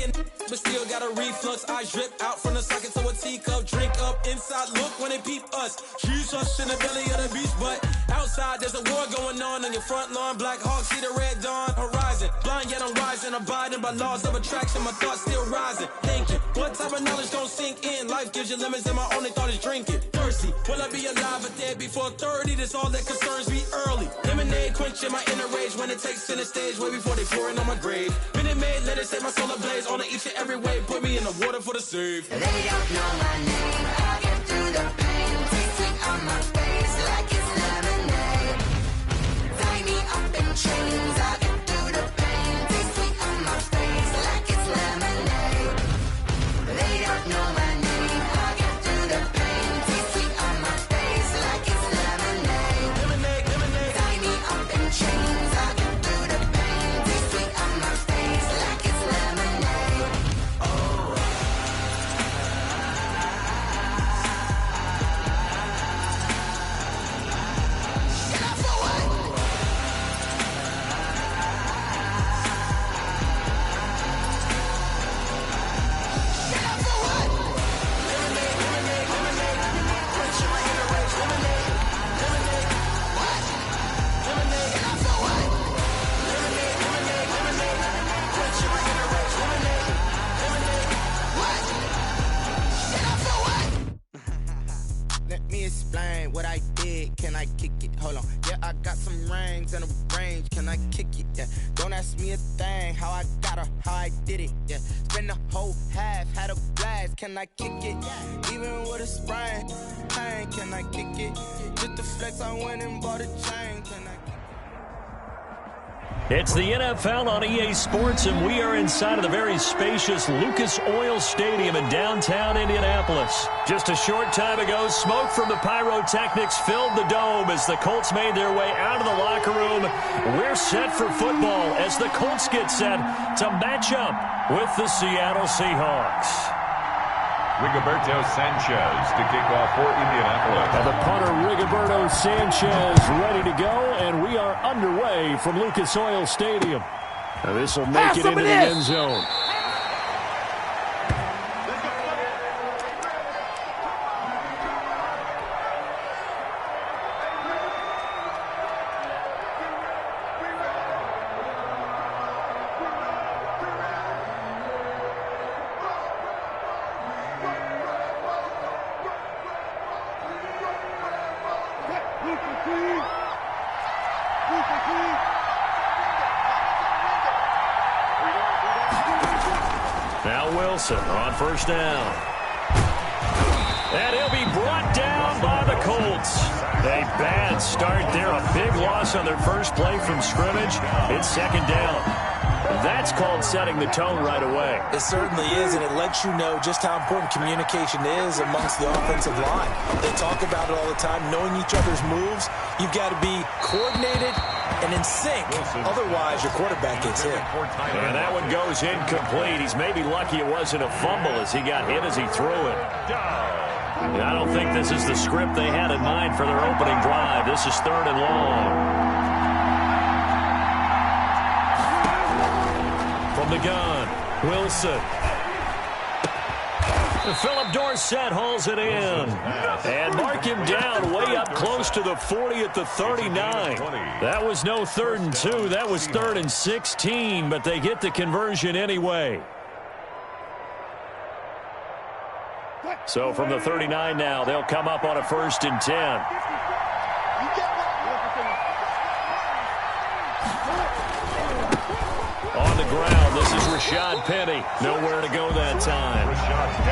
Getting but still got a reflux. I drip out from the socket to a teacup. Drink up inside, look when they peep us. She's us in the belly of the beast, but outside there's a war going on your front lawn. Black Hawk, see the red dawn horizon. Blind yet I'm rising, abiding by laws of attraction. My thoughts still rising, thinking what type of knowledge don't sink in? Life gives you limits and my only thought is drinking. Thirsty, will I be alive or dead before 30? That's all that concerns me early. Lemonade quenching my inner rage when it takes center stage way before they pour it on my grave. Minute Maid, let it set my soul ablaze on each and every way. Put me in the water for the save. They don't know my name. I get through the pain. Taste sweet on my face like it's lemonade. Tie me up in chains. I get through the pain. Taste sweet on my face like it's lemonade. They don't know my name. I get through the pain. Taste sweet on my face like it's lemonade. Lemonade, lemonade. Tie me up in chains. I get through the pain. Taste sweet on my face like it's lemonade. Let me explain what I did. Can I kick it? Hold on. Yeah, I got some rings and a range. Can I kick it? Yeah. Don't ask me a thing. How I got her, how I did it. Yeah. Spend the whole half, had a blast. Can I kick it? Even with a sprain, pain. Can I kick it? Just the flex, I went and bought a chain. Can I kick it? It's the NFL on EA Sports, and we are inside of the very spacious Lucas Oil Stadium in downtown Indianapolis. Just a short time ago, smoke from the pyrotechnics filled the dome as the Colts made their way out of the locker room. We're set for football as the Colts get set to match up with the Seattle Seahawks. Rigoberto Sanchez to kick off for Indianapolis. And the punter Rigoberto Sanchez ready to go, and we are underway from Lucas Oil Stadium. Now this will make it into the end zone. Now Wilson on first down. And he'll be brought down by the Colts. A bad start there. A big loss on their first play from scrimmage. It's second down. That's called setting the tone right away. It certainly is, and it lets you know just how important communication is amongst the offensive line. They talk about it all the time, knowing each other's moves. You've got to be coordinated and in sync. Otherwise, your quarterback gets hit. And that one goes incomplete. He's maybe lucky it wasn't a fumble as he got hit as he threw it. I don't think this is the script they had in mind for their opening drive. This is third and long. From the gun, Wilson. Philip Dorsett hauls it in. And mark him down way up close to the 40 at the 39. That was no 3rd and 2. That was 3rd and 16, but they get the conversion anyway. So from the 39 now, they'll come up on a 1st and 10. On the ground, this is Rashad Penny. Nowhere to go that time.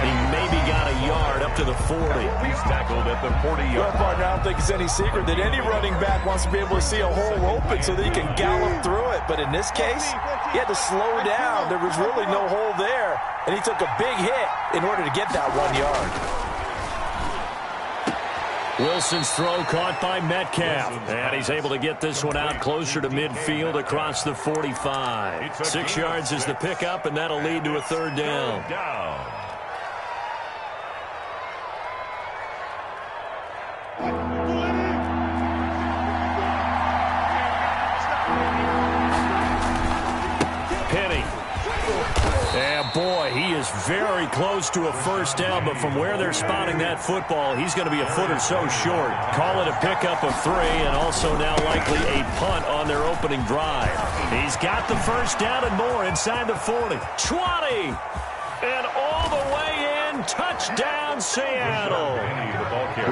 He maybe got a yard up to the 40. He's tackled at the 40-yard Well, partner, I don't think it's any secret that any running back wants to be able to see a hole open so that he can gallop through it. But in this case, he had to slow down. There was really no hole there, and he took a big hit in order to get that 1 yard. Wilson's throw caught by Metcalf. And he's able to get this one out closer to midfield across the 45. 6 yards is the pickup, and that'll lead to a 3rd down. Penny And boy, he is very close to a first down, but from where they're spotting that football, he's going to be a foot or so short. Call it a pickup of 3, and also now likely a punt on their opening drive. He's got the first down and more inside the 40. 20! And all the way in, touchdown Seattle.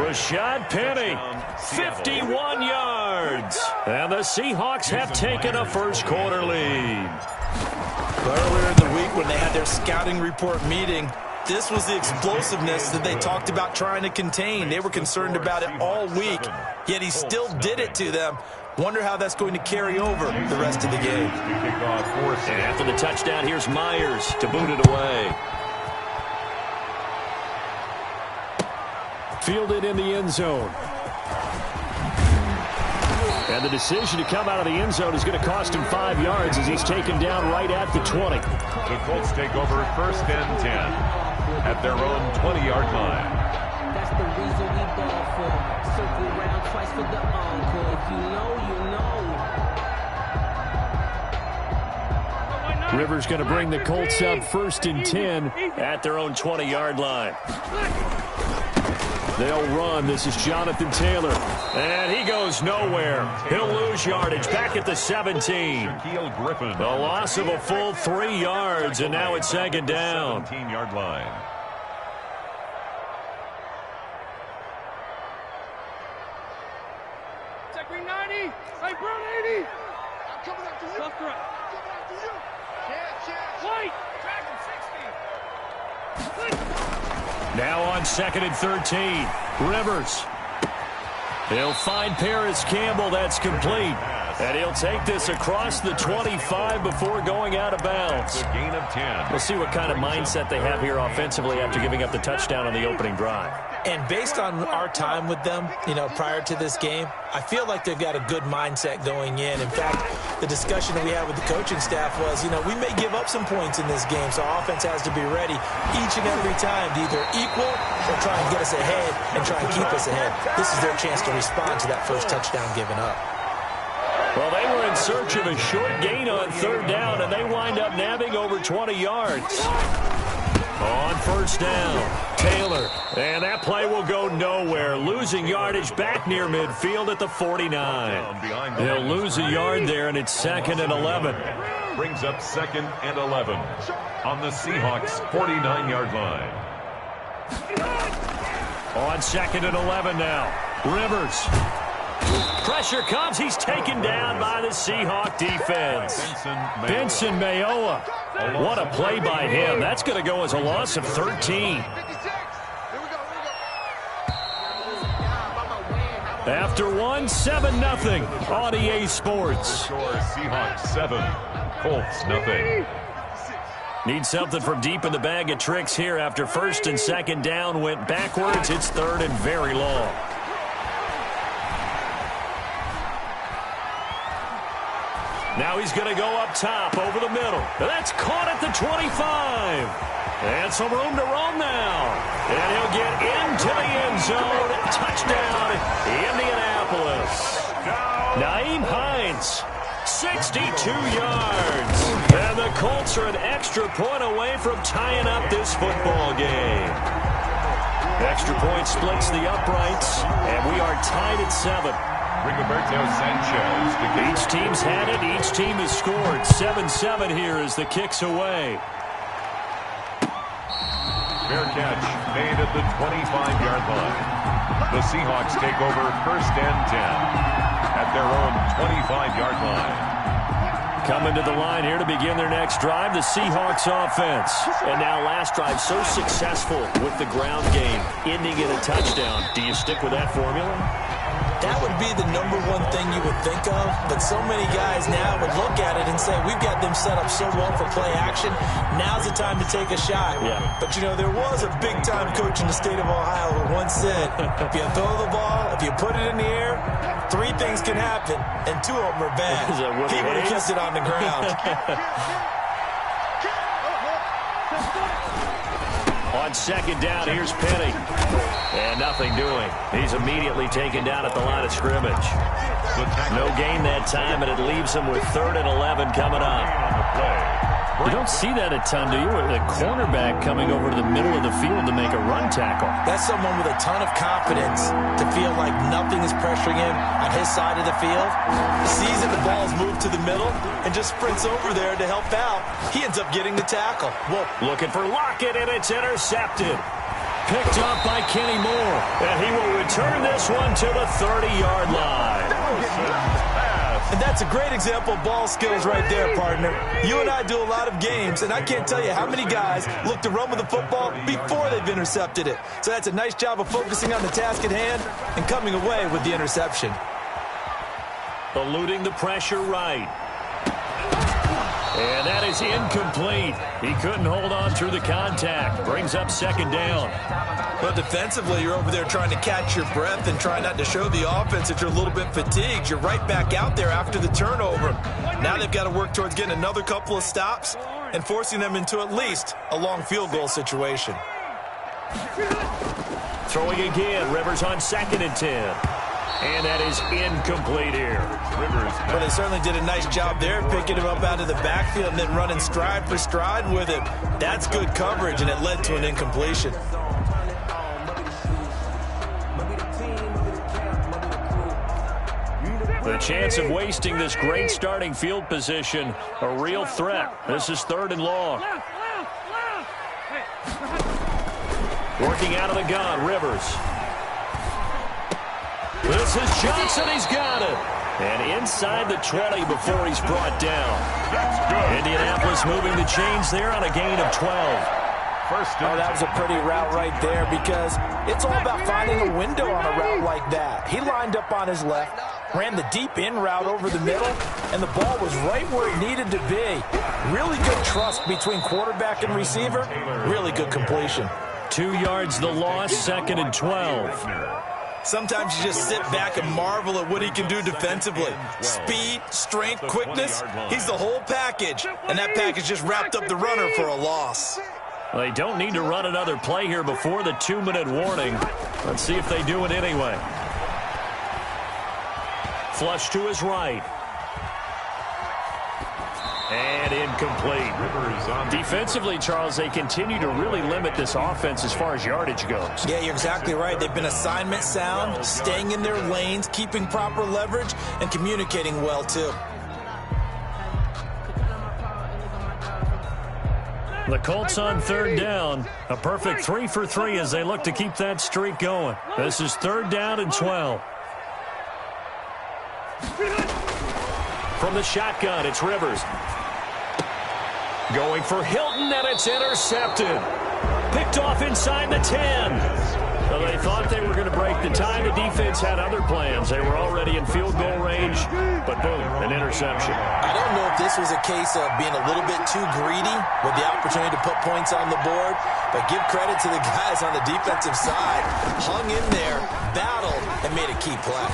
Rashad Penny, 51 yards. And the Seahawks have taken a first quarter lead. Earlier in the week when they had their scouting report meeting, this was the explosiveness that they talked about trying to contain. They were concerned about it all week, yet he still did it to them. Wonder how that's going to carry over the rest of the game. And after the touchdown, here's Myers to boot it away. Fielded in the end zone. And the decision to come out of the end zone is going to cost him 5 yards as he's taken down right at the 20. The Colts take over first and 10 at their own 20-yard line. That's the reason we ball for. Circle around twice for the encore. If you know, you know. Rivers going to bring the Colts up first and 10 at their own 20-yard line. They'll run. This is Jonathan Taylor. And he goes nowhere. He'll lose yardage back at the 17. A loss of a full 3 yards, and now it's second down. 17-yard line. Check me 90. Hey, Brown 80. I'm coming after you. Left right. I'm coming after you. Chance. White. Drag him 60. Now on second and 13. Rivers. He'll find Paris Campbell. That's complete. And he'll take this across the 25 before going out of bounds. A gain of 10. We'll see what kind of mindset they have here offensively after giving up the touchdown on the opening drive. And based on our time with them, prior to this game, I feel like they've got a good mindset going in. In fact, the discussion that we had with the coaching staff was, we may give up some points in this game, so our offense has to be ready each and every time to either equal or try and get us ahead and try and keep us ahead. This is their chance to respond to that first touchdown given up. Well, they were in search of a short gain on third down, and they wind up nabbing over 20 yards. On first down, Taylor. And that play will go nowhere. Losing yardage back near midfield at the 49. They'll lose a yard there, and it's second and 11. Brings up second and 11 on the Seahawks' 49-yard line. On second and 11 now. Rivers. Pressure comes. He's taken down by the Seahawk defense. Benson Mayowa. What a play by him. That's going to go as a loss of 13. After one, 7-0 on EA Sports. Seahawks 7, Colts 0. Need something from deep in the bag of tricks here after first and second down went backwards. It's third and very long. Now he's going to go up top over the middle. That's caught at the 25. And some room to roam now. And he'll get into the end zone. Touchdown, Indianapolis. Nyheim Hines, 62 yards. And the Colts are an extra point away from tying up this football game. Extra point splits the uprights, and we are tied at 7. Rigoberto Sanchez. Each team's had it. Each team has scored. 7-7 here as the kick's away. Fair catch made at the 25-yard line. The Seahawks take over first and 10 at their own 25-yard line. Coming to the line here to begin their next drive, the Seahawks offense. And now last drive so successful with the ground game, ending in a touchdown. Do you stick with that formula? That would be the number one thing you would think of, but so many guys now would look at it and say, we've got them set up so well for play action, now's the time to take a shot. Yeah. But, there was a big-time coach in the state of Ohio who once said, if you throw the ball, if you put it in the air, 3 things can happen, and 2 of them are bad. He would have kissed it on the ground. On second down, here's Penny. And nothing doing. He's immediately taken down at the line of scrimmage. No gain that time, and it leaves him with 3rd and 11 coming up. You don't see that a ton, do you? With a cornerback coming over to the middle of the field to make a run tackle. That's someone with a ton of confidence to feel like nothing is pressuring him on his side of the field. Sees that the ball's moved to the middle and just sprints over there to help out. He ends up getting the tackle. Whoa. Looking for Lockett, and it's intercepted. Picked up by Kenny Moore, and he will return this one to the 30-yard line. And that's a great example of ball skills right there, partner. You and I do a lot of games, and I can't tell you how many guys look to run with the football before they've intercepted it. So that's a nice job of focusing on the task at hand and coming away with the interception. Eluding the pressure right. And that is incomplete. He couldn't hold on through the contact. Brings up second down. But defensively, you're over there trying to catch your breath and try not to show the offense that you're a little bit fatigued. You're right back out there after the turnover. Now they've got to work towards getting another couple of stops and forcing them into at least a long field goal situation. Throwing again. Rivers on 2nd and 10. And that is incomplete here. Well, they certainly did a nice job there, picking him up out of the backfield and then running stride for stride with him. That's good coverage, and it led to an incompletion. The chance of wasting this great starting field position, a real threat. This is 3rd and long. Working out of the gun, Rivers. This is Johnson. He's got it. And inside the 20 before he's brought down. Indianapolis moving the chains there on a gain of 12. Oh, that was a pretty route right there because it's all about finding a window on a route like that. He lined up on his left, ran the deep in route over the middle, and the ball was right where it needed to be. Really good trust between quarterback and receiver. Really good completion. 2 yards the loss, 2nd and 12. Sometimes you just sit back and marvel at what he can do defensively. Speed, strength, quickness, he's the whole package. And that package just wrapped up the runner for a loss. Well, they don't need to run another play here before the 2-minute warning. Let's see if they do it anyway. Flush to his right. And incomplete. Defensively, Charles, they continue to really limit this offense as far as yardage goes. Yeah, you're exactly right. They've been assignment sound, staying in their lanes, keeping proper leverage, and communicating well, too. The Colts on 3rd down. A perfect 3 for 3 as they look to keep that streak going. This is 3rd down and 12. From the shotgun, it's Rivers. Going for Hilton, and it's intercepted. Picked off inside the 10. Well, they thought they were going to break the tie. The defense had other plans. They were already in field goal range, but boom, an interception. I don't know if this was a case of being a little bit too greedy with the opportunity to put points on the board, but give credit to the guys on the defensive side. Hung in there, battled, and made a key play.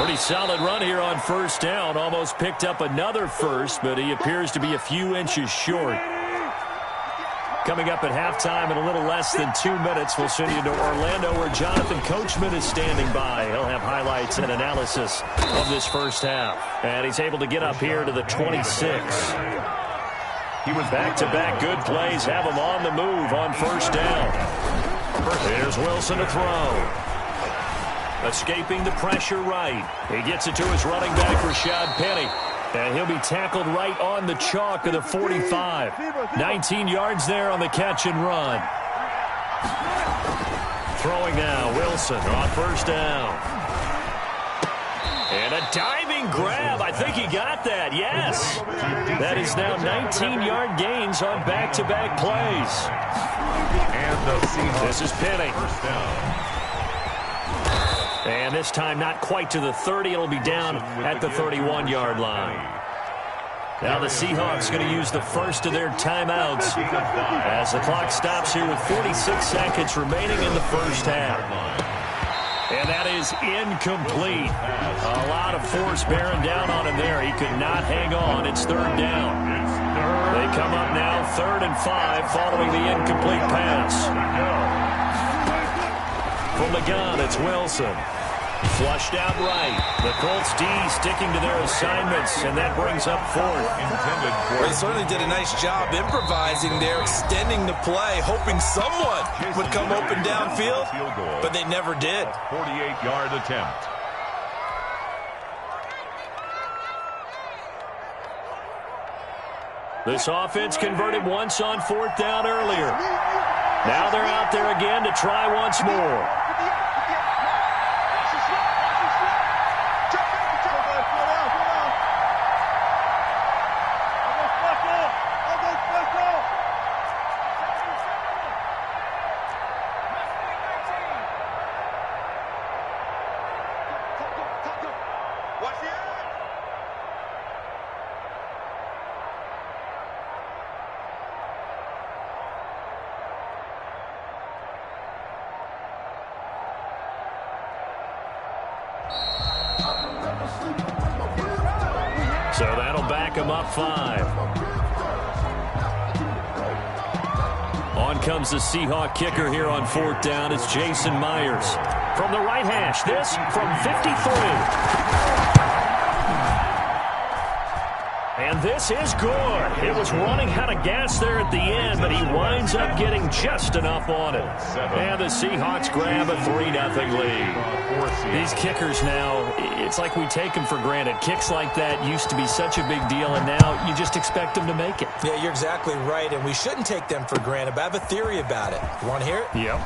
Pretty solid run here on 1st down. Almost picked up another first, but he appears to be a few inches short. Coming up at halftime in a little less than 2 minutes, we'll send you to Orlando where Jonathan Coachman is standing by. He'll have highlights and analysis of this first half. And he's able to get up here to the 26. He was back-to-back good plays, have him on the move on 1st down. Here's Wilson to throw. Escaping the pressure right. He gets it to his running back, Rashad Penny. And he'll be tackled right on the chalk of the 45. 19 yards there on the catch and run. Throwing now, Wilson on 1st down. And a diving grab. I think he got that, yes. That is now 19-yard gains on back-to-back plays. And the Seahawks. This is Penny. First down. And this time not quite to the 30. It'll be down at the 31-yard line. Now the Seahawks going to use the first of their timeouts as the clock stops here with 46 seconds remaining in the first half. And that is incomplete. A lot of force bearing down on him there. He could not hang on. It's 3rd down. They come up now 3rd and 5 following the incomplete pass. From the gun, it's Wilson. Flushed out right. The Colts D sticking to their assignments, and that brings up fourth. They certainly did a nice job improvising there, extending the play, hoping someone would come open downfield, but they never did. 48-yard attempt. This offense converted once on fourth down earlier. Now they're out there again to try once more. So that'll back him up 5. On comes the Seahawk kicker here on fourth down. It's Jason Myers. From the right hash, this from 53. And this is good. It was running out of gas there at the end, but he winds up getting just enough on it. And the Seahawks grab a 3-0 lead. These kickers now, it's like we take them for granted. Kicks like that used to be such a big deal, and now you just expect them to make it. Yeah, you're exactly right, and we shouldn't take them for granted, but I have a theory about it. You want to hear it? Yep.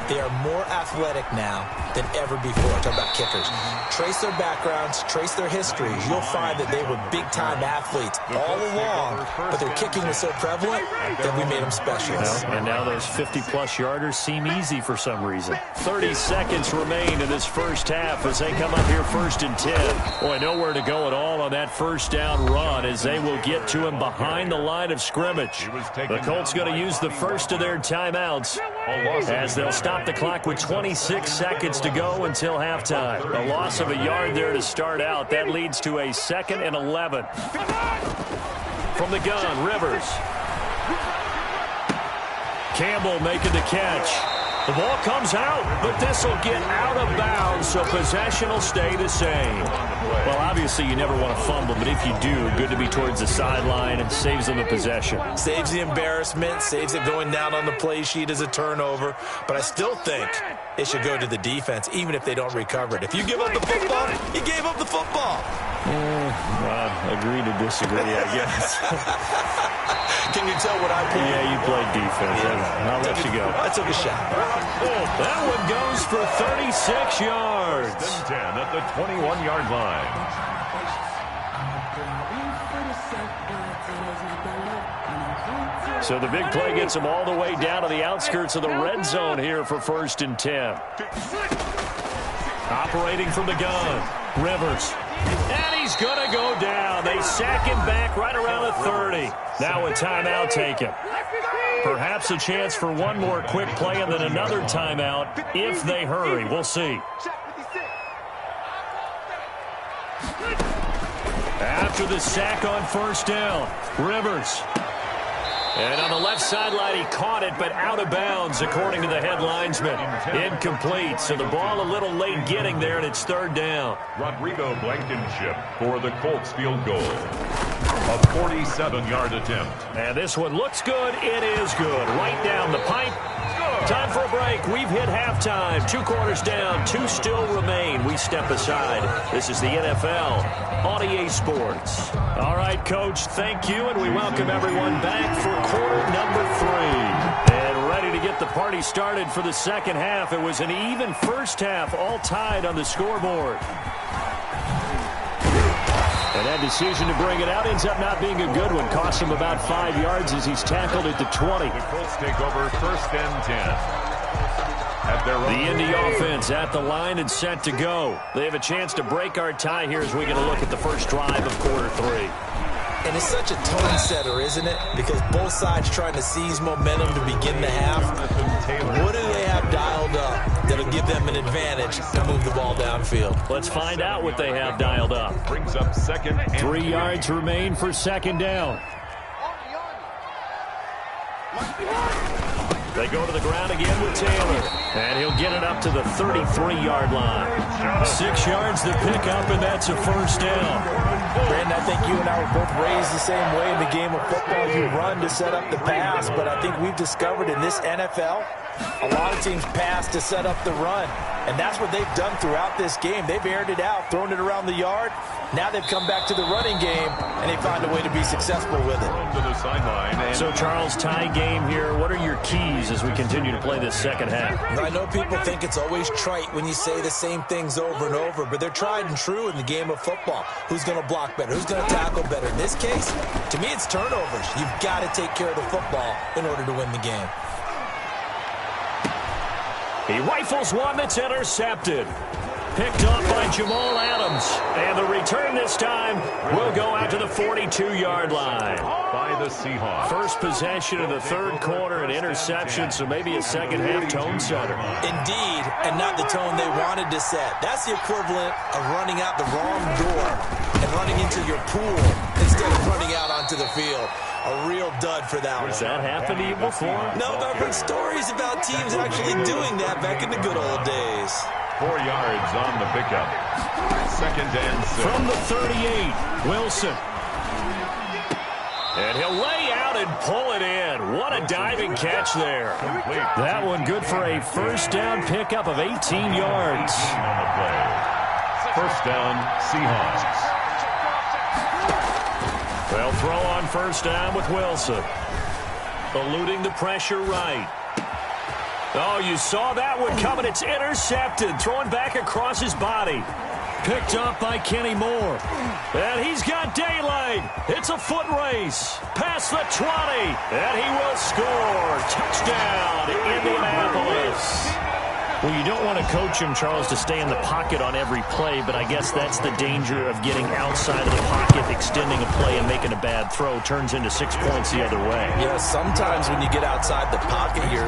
They are more athletic now than ever before. Talk about kickers. Trace their backgrounds, trace their histories. You'll find that they were big-time athletes all along, but their kicking was so prevalent that we made them specialists. And now those 50-plus yarders seem easy for some reason. 30 seconds remain in this first half as they come up here 1st and 10. Boy, nowhere to go at all on that first down run as they will get to him behind the line of scrimmage. The Colts going to use the first of their timeouts as they'll stop the clock with 26 seconds to go until halftime. A loss of a yard there to start out. That leads to a 2nd and 11. From the gun, Rivers. Campbell making the catch. The ball comes out, but this will get out of bounds, so possession will stay the same. Well, obviously, you never want to fumble, but if you do, good to be towards the sideline and saves them the possession. Saves the embarrassment, saves it going down on the play sheet as a turnover, but I still think it should go to the defense, even if they don't recover it. If you give up the football, you gave up the football. Agree to disagree, I guess. Can you tell what I played? Yeah, you played defense. Yeah. I'll let you go. I took a shot. That one goes for 36 yards. 10 at the 21-yard line. So the big play gets him all the way down to the outskirts of the red zone here for 1st and 10. Operating from the gun, Rivers. And he's going to go down. They sack him back right around the 30. Now a timeout taken. Perhaps a chance for one more quick play and then another timeout if they hurry. We'll see. After the sack on 1st down, Rivers. And on the left sideline, he caught it, but out of bounds, according to the head linesman. Incomplete, so the ball a little late getting there, and it's 3rd down. Rodrigo Blankenship for the Colts field goal. A 47-yard attempt. And this one looks good. It is good. Right down the pipe. Time for a break. We've hit halftime. 2 quarters down. 2 still remain. We step aside. This is the NFL on EA Sports. All right, Coach, thank you, and we welcome everyone back for quarter number 3. And ready to get the party started for the second half. It was an even first half, all tied on the scoreboard. And that decision to bring it out ends up not being a good one. Cost him about 5 yards as he's tackled at the 20. The Colts take over 1st and 10. The Indy offense at the line and set to go. They have a chance to break our tie here as we get a look at the first drive of quarter 3. And it's such a tone setter, isn't it? Because both sides trying to seize momentum to begin the half. What do they have dialed up that'll give them an advantage to move the ball downfield? Let's find out what they have dialed up. Brings up 2nd and 3 yards remain for 2nd down. They go to the ground again with Taylor. And he'll get it up to the 33-yard line. 6 yards to pick up, and that's a first down. Brandon, I think you and I were both raised the same way in the game of football. You run to set up the pass, but I think we've discovered in this NFL, a lot of teams pass to set up the run. And that's what they've done throughout this game. They've aired it out, thrown it around the yard. Now they've come back to the running game, and they find a way to be successful with it. To the sideline. So, Charles, tie game here. What are your keys as we continue to play this second half? I know people think it's always trite when you say the same things over and over, but they're tried and true in the game of football. Who's going to block better? Who's going to tackle better? In this case, to me, it's turnovers. You've got to take care of the football in order to win the game. He rifles one that's intercepted. Picked off by Jamal Adams. And the return this time will go out to the 42-yard line. By the Seahawks. First possession of the third quarter, an interception, so maybe a second-half tone setter. Indeed, and not the tone they wanted to set. That's the equivalent of running out the wrong door and running into your pool instead of running out onto the field. A real dud for that one. Has that happened to you before? No, but I've heard stories about teams actually doing that back in the good old days. 4 yards on the pickup. Second and 6. From the 38, Wilson. And he'll lay out and pull it in. What a diving catch there. That one good for a first down pickup of 18 yards. On the play. First down, Seahawks. They'll throw on first down with Wilson. Eluding the pressure right. Oh, you saw that one coming. It's intercepted. Throwing back across his body. Picked up by Kenny Moore. And he's got daylight. It's a foot race. Past the 20. And he will score. Touchdown, Indianapolis. Well, you don't want to coach him, Charles, to stay in the pocket on every play, but I guess that's the danger of getting outside of the pocket, extending a play and making a bad throw. Turns into 6 points the other way. Yeah, sometimes when you get outside the pocket, your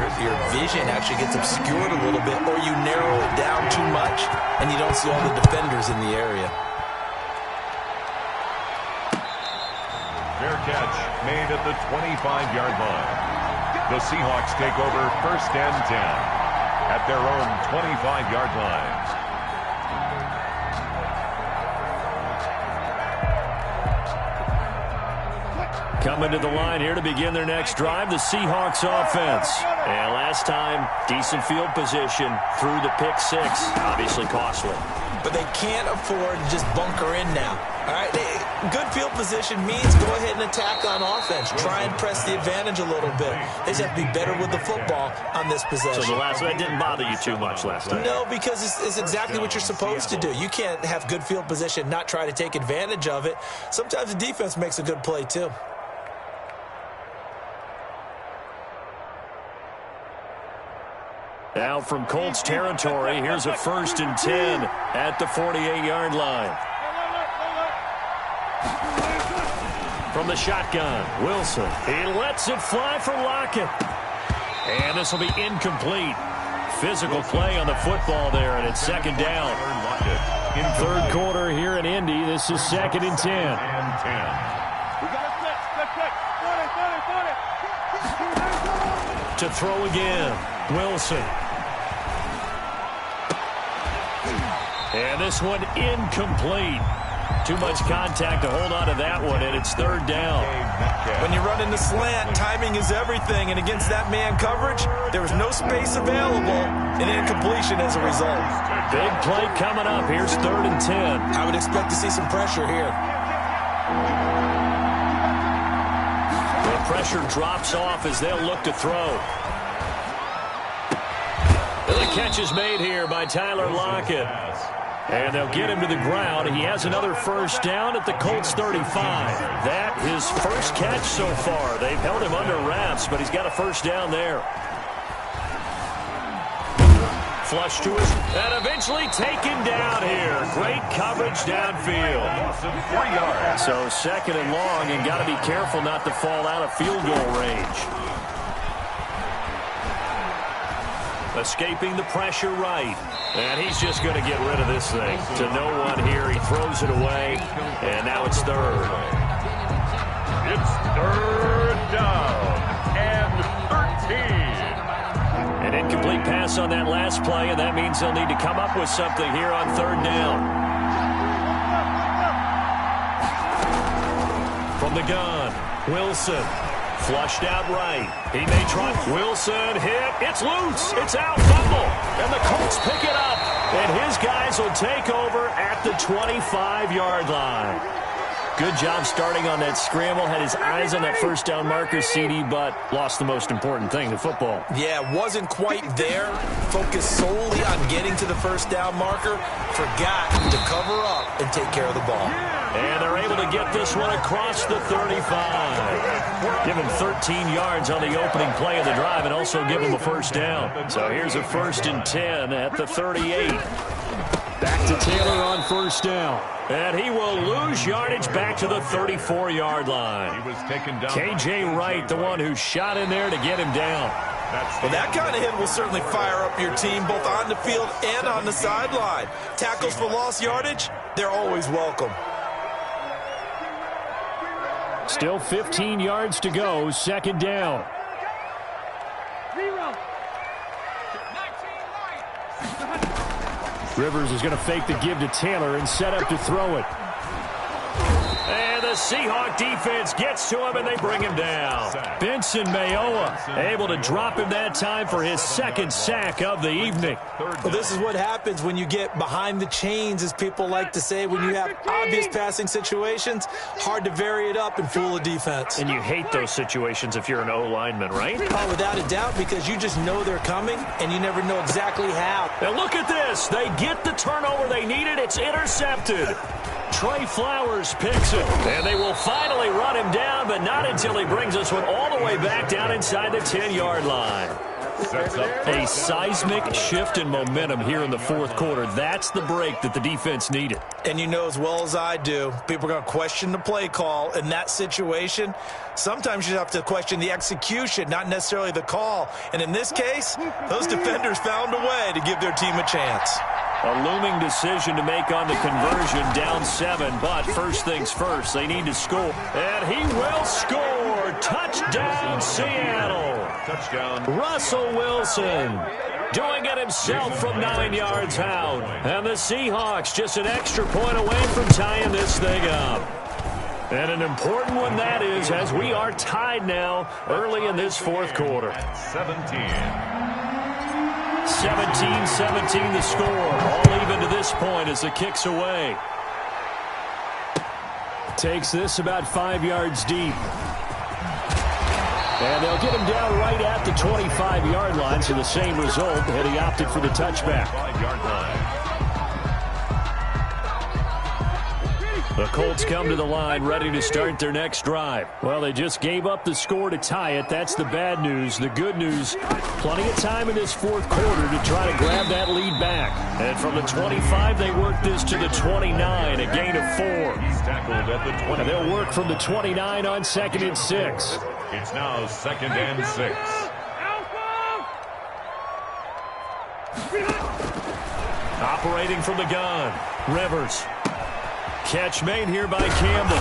vision actually gets obscured a little bit, or you narrow it down too much, and you don't see all the defenders in the area. Fair catch made at the 25-yard line. The Seahawks take over first and 10. At their own 25-yard line. Coming to the line here to begin their next drive, the Seahawks offense. And last time, decent field position through the pick six. Obviously costly. But they can't afford to just bunker in now. All right, good field position means go ahead and attack on offense. Try and press the advantage a little bit. They just have to be better with the football on this possession. So the last one didn't bother you too much last time? No, because it's exactly what you're supposed to do. You can't have good field position, not try to take advantage of it. Sometimes the defense makes a good play too. Now from Colts territory, here's a first and 10 at the 48-yard line. From the shotgun, Wilson. He lets it fly for Lockett. And this will be incomplete. Physical play on the football there, and it's second down. Third quarter here in Indy. This is second and 10. To throw again, Wilson. And this one incomplete. Too much contact to hold on to that one, and it's third down. When you run in the slant, timing is everything, and against that man coverage, there was no space available, and incompletion as a result. Big play coming up. Here's third and 10. I would expect to see some pressure here. The pressure drops off as they'll look to throw. The catch is made here by Tyler Lockett. And they'll get him to the ground. He has another first down at the Colts 35. That his first catch so far. They've held him under wraps, but he's got a first down there. Flush to his, and eventually taken down here. Great coverage downfield. 3 yards. So second and long, and got to be careful not to fall out of field goal range. Escaping the pressure right. And he's just going to get rid of this thing. To no one here. He throws it away. And now it's third. It's third down and 13. Incomplete pass on that last play, and that means they'll need to come up with something here on third down. From the gun, Wilson. Flushed out right. He may try. Wilson hit. It's loose. It's out. Fumble. And the Colts pick it up. And his guys will take over at the 25-yard line. Good job starting on that scramble. Had his eyes on that first down marker, CD, but lost the most important thing, the football. Yeah, wasn't quite there. Focused solely on getting to the first down marker. Forgot to cover up and take care of the ball. And they're able to get this one across the 35. Give him 13 yards on the opening play of the drive and also give him a first down. So here's a 1st and 10 at the 38. Back to Taylor on first down. And he will lose yardage back to the 34-yard line. He was taken down. K.J. Wright, the one who shot in there to get him down. Well, that kind of hit will certainly fire up your team both on the field and on the sideline. Tackles for lost yardage, they're always welcome. Still 15 yards to go, second down. Rivers is going to fake the give to Taylor and set up to throw it. And the Seahawk defense gets to him, and they bring him down. Benson Mayowa able to drop him that time for his second sack of the evening. Well, this is what happens when you get behind the chains, as people like to say. When you have obvious passing situations, hard to vary it up and fool a defense. And you hate those situations if you're an O-lineman, right? Oh, without a doubt, because you just know they're coming, and you never know exactly how. Now look at this. They get the turnover they needed. It's intercepted. Trey Flowers picks it. And they will finally run him down, but not until he brings us one all the way back down inside the 10-yard line. A seismic shift in momentum here in the fourth quarter. That's the break that the defense needed. And you know as well as I do, people are going to question the play call in that situation. Sometimes you have to question the execution, not necessarily the call. And in this case, those defenders found a way to give their team a chance. A looming decision to make on the conversion, down 7. But first things first, they need to score. And he will score. Touchdown, Seattle. Touchdown. Russell Wilson doing it himself from 9 yards out. And the Seahawks just an extra point away from tying this thing up. And an important one that is, as we are tied now early in this fourth quarter. 17-17 the score. All even to this point as the kick's away. Takes this about 5 yards deep. And they'll get him down right at the 25-yard line, so the same result, and he opted for the touchback. 5-yard line. The Colts come to the line ready to start their next drive. Well, they just gave up the score to tie it. That's the bad news. The good news, plenty of time in this fourth quarter to try to grab that lead back. And from the 25, they work this to the 29, a gain of 4. He's tackled at the 20. And they'll work from the 29 on 2nd and 6. It's now 2nd and 6. Operating from the gun, Rivers. Catch made here by Campbell.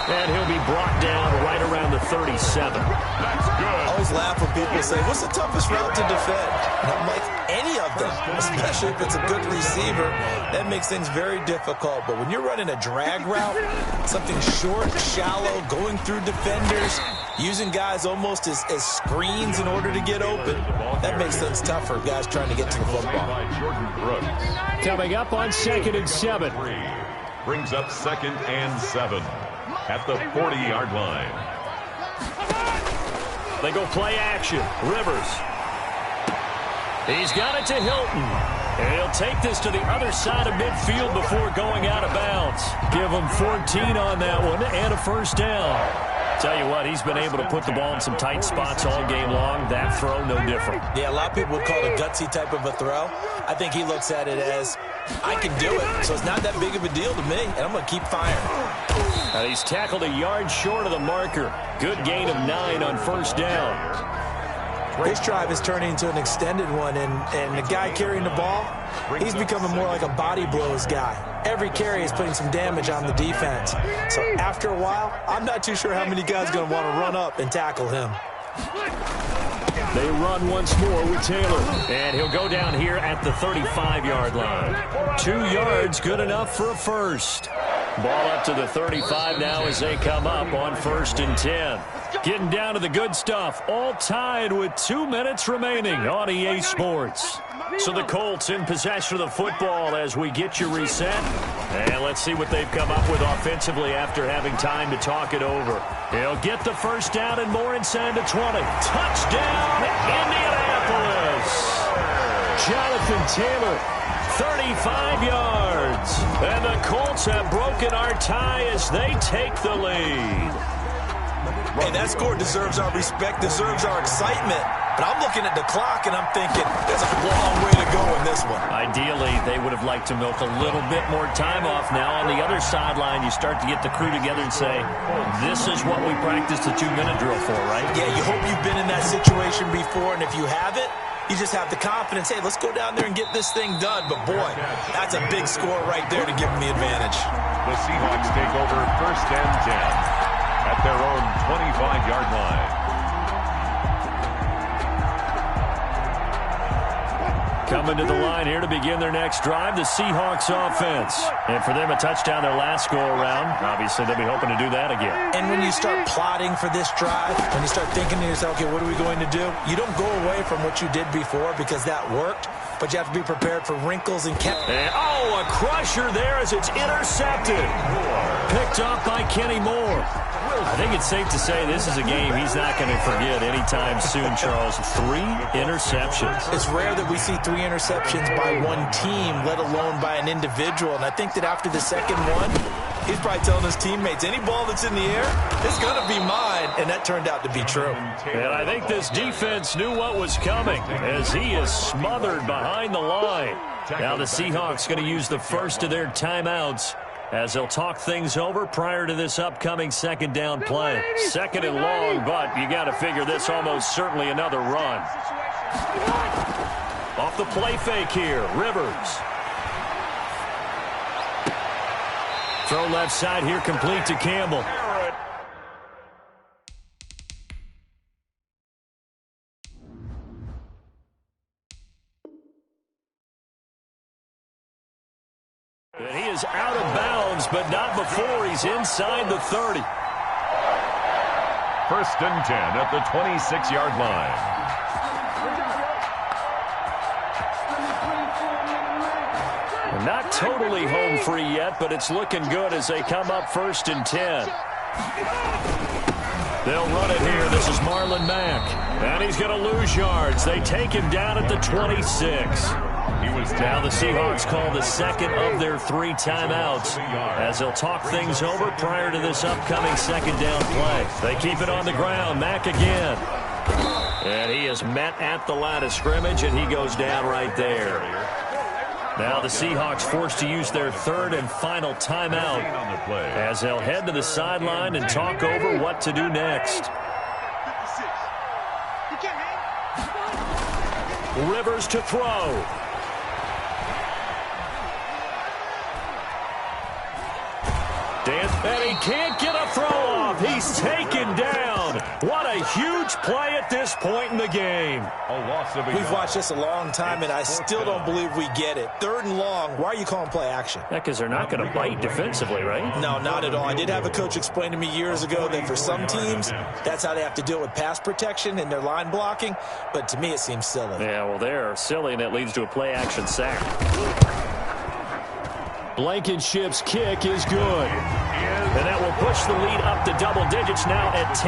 And he'll be brought down right around the 37. That's good. I always laugh when people say, what's the toughest route to defend? And I'm like, any of them, especially if it's a good receiver. That makes things very difficult. But when you're running a drag route, something short, shallow, going through defenders, using guys almost as screens in order to get open, that makes things tough for guys trying to get to the football. Coming up on 2nd and 7. Brings up 2nd and 7 at the 40-yard line. They go play action. Rivers. He's got it to Hilton. And he'll take this to the other side of midfield before going out of bounds. Give him 14 on that one and a first down. Tell you what, he's been able to put the ball in some tight spots all game long. That throw, no different. Yeah, a lot of people would call it a gutsy type of a throw. I think he looks at it as, I can do it, so it's not that big of a deal to me, and I'm going to keep firing. And he's tackled a yard short of the marker. Good gain of 9 on first down. This drive is turning into an extended one, and the guy carrying the ball, he's becoming more like a body blows guy. Every carry is putting some damage on the defense. So after a while, I'm not too sure how many guys are going to want to run up and tackle him. They run once more with Taylor. And he'll go down here at the 35-yard line. 2 yards, good enough for a first. Ball up to the 35 now as they come up on 1st and 10. Getting down to the good stuff. All tied with 2 minutes remaining on EA Sports. So the Colts in possession of the football as we get you reset. And let's see what they've come up with offensively after having time to talk it over. He'll get the first down and more inside the 20. Touchdown, Indianapolis. Jonathan Taylor, 35 yards. And the Colts have broken our tie as they take the lead. Hey, that score deserves our respect, deserves our excitement. But I'm looking at the clock, and I'm thinking there's a long way to go in this one. Ideally, they would have liked to milk a little bit more time off. Now, on the other sideline, you start to get the crew together and say, this is what we practiced the 2-minute drill for, right? Yeah, you hope you've been in that situation before, and if you haven't, you just have the confidence, hey, let's go down there and get this thing done. But, boy, that's a big score right there to give them the advantage. The Seahawks take over 1st and 10 at their own 25-yard line. Coming to the line here to begin their next drive, the Seahawks offense. And for them, a touchdown their last go-around. Obviously, they'll be hoping to do that again. And when you start plotting for this drive, when you start thinking to yourself, okay, what are we going to do? You don't go away from what you did before because that worked, but you have to be prepared for wrinkles and... a crusher there as it's intercepted. Picked up by Kenny Moore. I think it's safe to say this is a game he's not going to forget anytime soon, Charles. 3 interceptions. It's rare that we see 3 interceptions by one team, let alone by an individual. And I think that after the second one, he's probably telling his teammates, any ball that's in the air, it's going to be mine. And that turned out to be true. And I think this defense knew what was coming as he is smothered behind the line. Now the Seahawks going to use the first of their timeouts as they'll talk things over prior to this upcoming 2nd down play. 2nd and long, but you got to figure this almost certainly another run. Off the play fake here, Rivers. Throw left side here, complete to Campbell. And he is out of bounds, but not before he's inside the 30. 1st and 10 at the 26-yard line. Not totally home free yet, but it's looking good as they come up 1st and 10. They'll run it here. This is Marlon Mack. And he's going to lose yards. They take him down at the 26. Now the Seahawks call the 2nd of their 3 timeouts as they'll talk things over prior to this upcoming 2nd down play. They keep it on the ground. Mack again. And he is met at the line of scrimmage, and he goes down right there. Now the Seahawks forced to use their 3rd and final timeout as they'll head to the sideline and talk over what to do next. Rivers to throw. And he can't get a throw off. He's taken down. What a huge play at this point in the game. We've watched this a long time, and I still don't believe we get it. 3rd and long. Why are you calling play action? Yeah, because they're not going to bite defensively, right? No, not at all. I did have a coach explain to me years ago that for some teams, that's how they have to deal with pass protection and their line blocking. But to me, it seems silly. Yeah, well, they're silly, and it leads to a play action sack. Blankenship's kick is good. And that will push the lead up to double digits now at 10.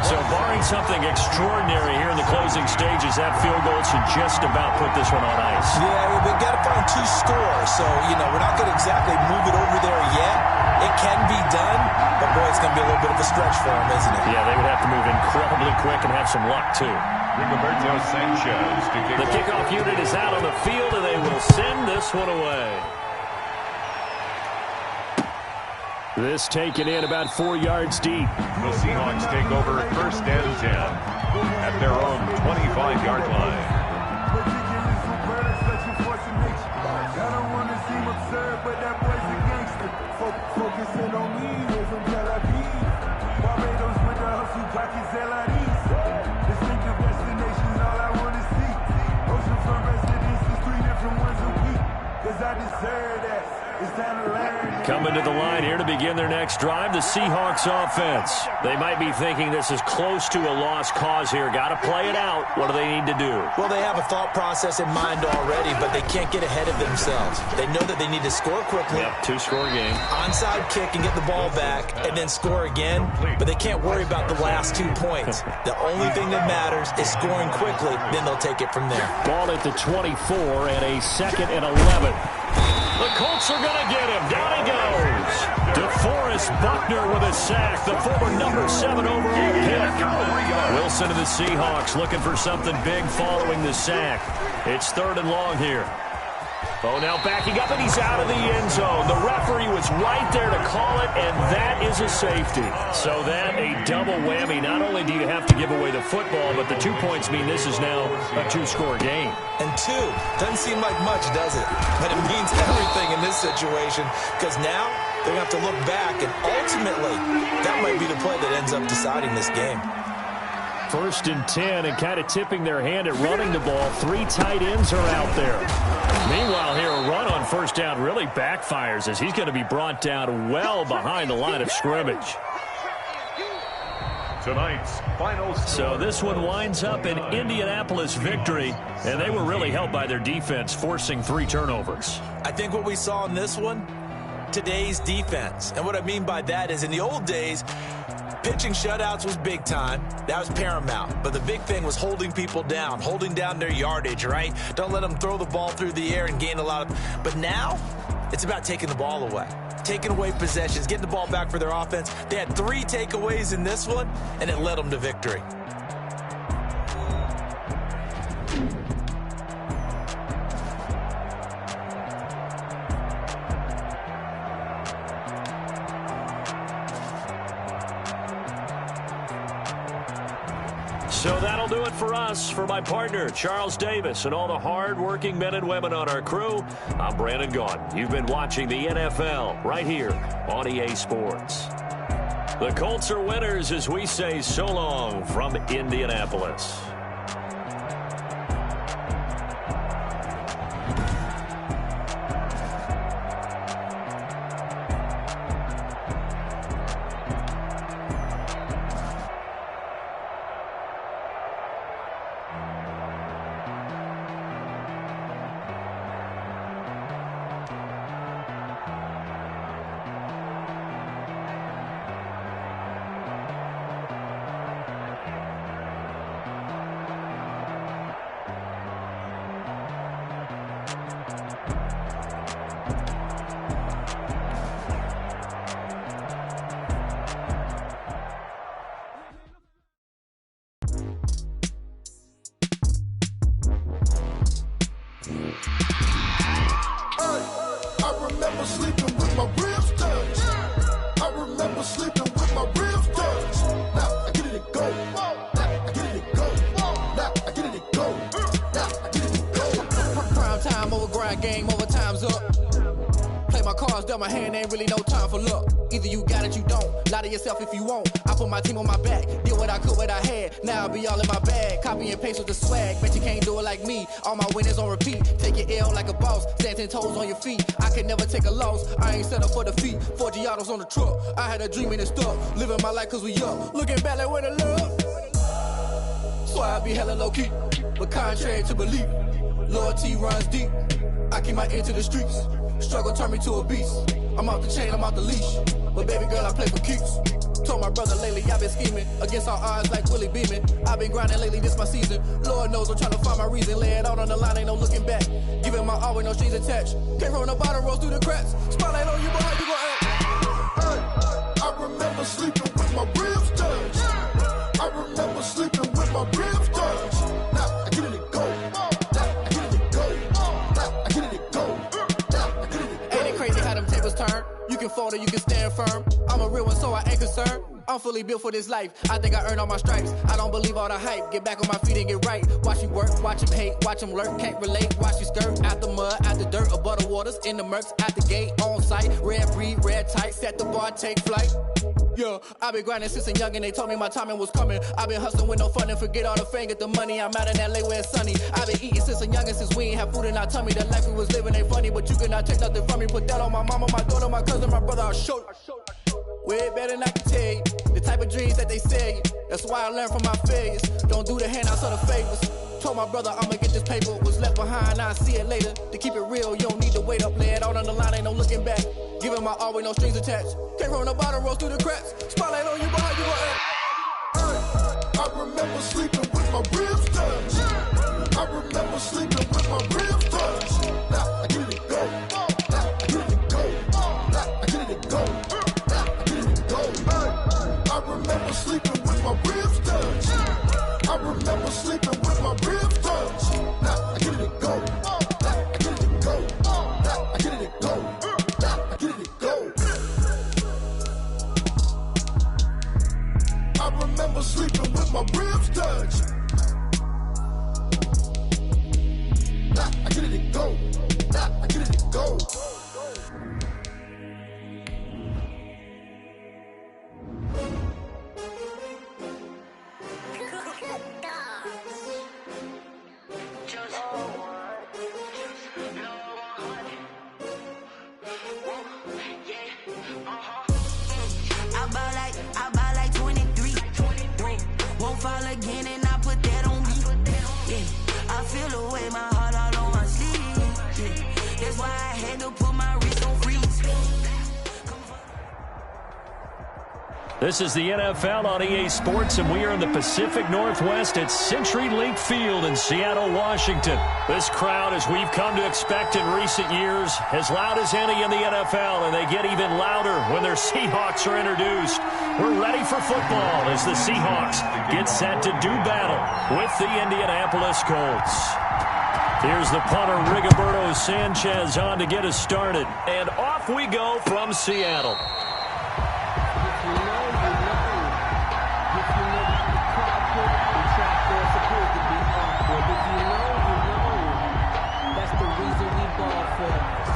So barring something extraordinary here in the closing stages, that field goal should just about put this one on ice. Yeah, we've got to find 2 scores. So, we're not going to exactly move it over there yet. It can be done, but boy, it's going to be a little bit of a stretch for them, isn't it? Yeah, they would have to move incredibly quick and have some luck, too. The kickoff unit is out on the field, and they will send this one away. This taken in about 4 yards deep. The Seahawks take over 1st and 10 at their own 25-yard line. Focusing on me, from Tel Aviv. Barbados with the hustle, Jackie Zelaris. Distinctive Coming to the line here to begin their next drive, the Seahawks offense. They might be thinking this is close to a lost cause here. Got to play it out. What do they need to do? Well, they have a thought process in mind already, but they can't get ahead of themselves. They know that they need to score quickly. Yep, two-score game. Onside kick and get the ball back and then score again, but they can't worry about the last 2 points. The only thing that matters is scoring quickly, then they'll take it from there. Ball at the 24 and a 2nd and 11. The Colts are going to get him. Down he goes. DeForest Buckner with a sack, the former number 7 overall pick. Wilson and the Seahawks looking for something big following the sack. It's 3rd and long here. Oh, now backing up, and he's out of the end zone. The referee was right there to call it, and that is a safety. So that, a double whammy. Not only do you have to give away the football, but the 2 points mean this is now a 2-score game. And 2 doesn't seem like much, does it? But it means everything in this situation, because now they're going to have to look back, and ultimately, that might be the play that ends up deciding this game. 1st and 10, and kind of tipping their hand at running the ball. 3 tight ends are out there. Meanwhile, here, a run on 1st down really backfires as he's going to be brought down well behind the line of scrimmage. Tonight's final score. So this one winds up an Indianapolis victory, and they were really helped by their defense, forcing 3 turnovers. I think what we saw in this one, today's defense. And what I mean by that is in the old days, pitching shutouts was big time. That was paramount. But the big thing was holding people down, holding down their yardage, right? Don't let them throw the ball through the air and gain a lot of... But now, it's about taking the ball away. Taking away possessions, getting the ball back for their offense. They had 3 takeaways in this one, and it led them to victory. So that'll do it for us. For my partner, Charles Davis, and all the hard-working men and women on our crew, I'm Brandon Gaudin. You've been watching the NFL right here on EA Sports. The Colts are winners as we say so long from Indianapolis. My hand ain't really no time for luck. Either you got it, you don't. Lie to yourself if you won't. I put my team on my back. Did what I could, what I had. Now I'll be all in my bag. Copy and paste with the swag. Bet you can't do it like me. All my winners on repeat. Take your L like a boss. Stand 10 toes on your feet. I can never take a loss. I ain't set up for defeat. 4 Giottos on the truck. I had a dream and it stuck. Living my life cause we up. Looking back like where the love. So I be hella low key. But contrary to belief, loyalty runs deep. I keep my ear to the streets. Struggle turned me to a beast. I'm off the chain, I'm off the leash. But baby girl, I play for keeps. Told my brother lately, I've been scheming against all odds like Willie Beeman. I've been grinding lately, this my season. Lord knows I'm trying to find my reason. Lay it out on the line, ain't no looking back. Giving my all with no strings attached. Can't roll no bottle, rolls through the cracks. Spotlight on you, but how you gon' act? Hey, I remember sleeping with my ribs touched. I remember sleeping with my ribs touched. Now I get it and go. Now I get it and go. Now I get it and go. Now I get it and go. Ain't it crazy how them tables turn? You can fold or you can stand firm. I'm a real one, so I ain't concerned. I'm fully built for this life. I think I earned all my stripes. I don't believe all the hype. Get back on my feet and get right. Watch you work, watch him hate, watch him lurk. Can't relate, watch you skirt. Out the mud, out the dirt, above the waters, in the murks, out the gate, on site. Red breed, red tight, set the bar, take flight. Yeah, I been grinding since a young and they told me my timing was coming. I been hustling with no fun and forget all the fame, get the money. I'm out in LA where it's sunny. I been eating since a young and since we ain't have food in our tummy. The life we was living ain't funny, but you cannot take nothing from me. Put that on my mama, my daughter, my cousin, my brother, I'll show you. Way better than I can tell you. The type of dreams that they sell you. That's why I learned from my failures. Don't do the handouts or the favors. Told my brother I'ma get this paper. Was left behind, I'll see it later. To keep it real, you don't need to wait up. Lay it out on the line, ain't no looking back. Giving my all with no strings attached. Came from the bottom, rose through the cracks. Spotlight on you, but how you gon' act? I remember sleeping with my ribs touched. I remember sleeping with my ribs touched. Now I get it go. Now I get it go. Now I get it go. Now I get it go. I remember sleeping with my ribs touched. I remember sleeping with my ribs touched. Now I get it go. Now I get it go. Now I get it go. Now I get it go. I remember sleeping with my ribs touched. Nah, I get it go. Nah, I get it go. I buy like 23. Won't fall again and I put that on me. Yeah, I feel the way my heart all on my sleeve. Yeah, that's why I had to put my wrist on freeze. This is the NFL on EA Sports, and we are in the Pacific Northwest at CenturyLink Field in Seattle, Washington. This crowd, as we've come to expect in recent years, as loud as any in the NFL, and they get even louder when their Seahawks are introduced. We're ready for football as the Seahawks get set to do battle with the Indianapolis Colts. Here's the punter, Rigoberto Sanchez, on to get us started. And off we go from Seattle.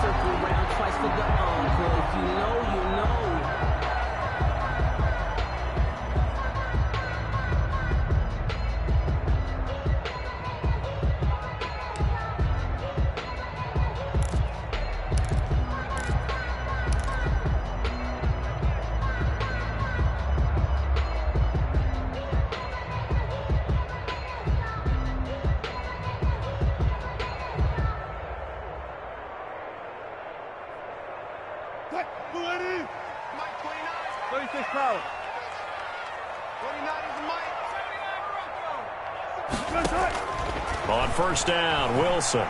Circle around twice for the encore. If you know, you know. Mike 29. 36 power. 29 is Mike. On first down, Wilson.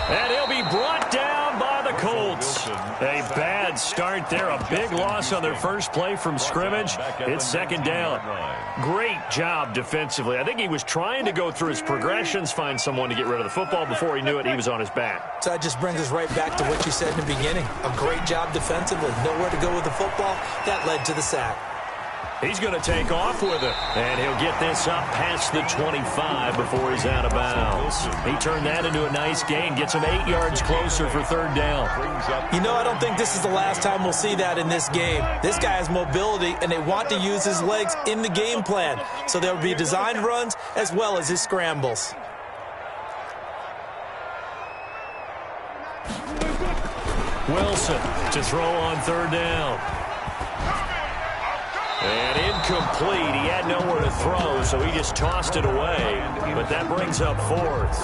And he'll be brought down by the Colts. A bad start there. A big loss on their first play from scrimmage. It's second down. Great job defensively. I think he was trying to go through his progressions, find someone to get rid of the football. Before he knew it, he was on his back. So that just brings us right back to what you said in the beginning. A great job defensively. Nowhere to go with the football. That led to the sack. He's going to take off with it, and he'll get this up past the 25 before he's out of bounds. He turned that into a nice gain, gets him 8 yards closer for third down. You know, I don't think this is the last time we'll see that in this game. This guy has mobility, and they want to use his legs in the game plan. So there will be designed runs as well as his scrambles. Wilson to throw on third down. And incomplete. He had nowhere to throw, so he just tossed it away. But that brings up fourth.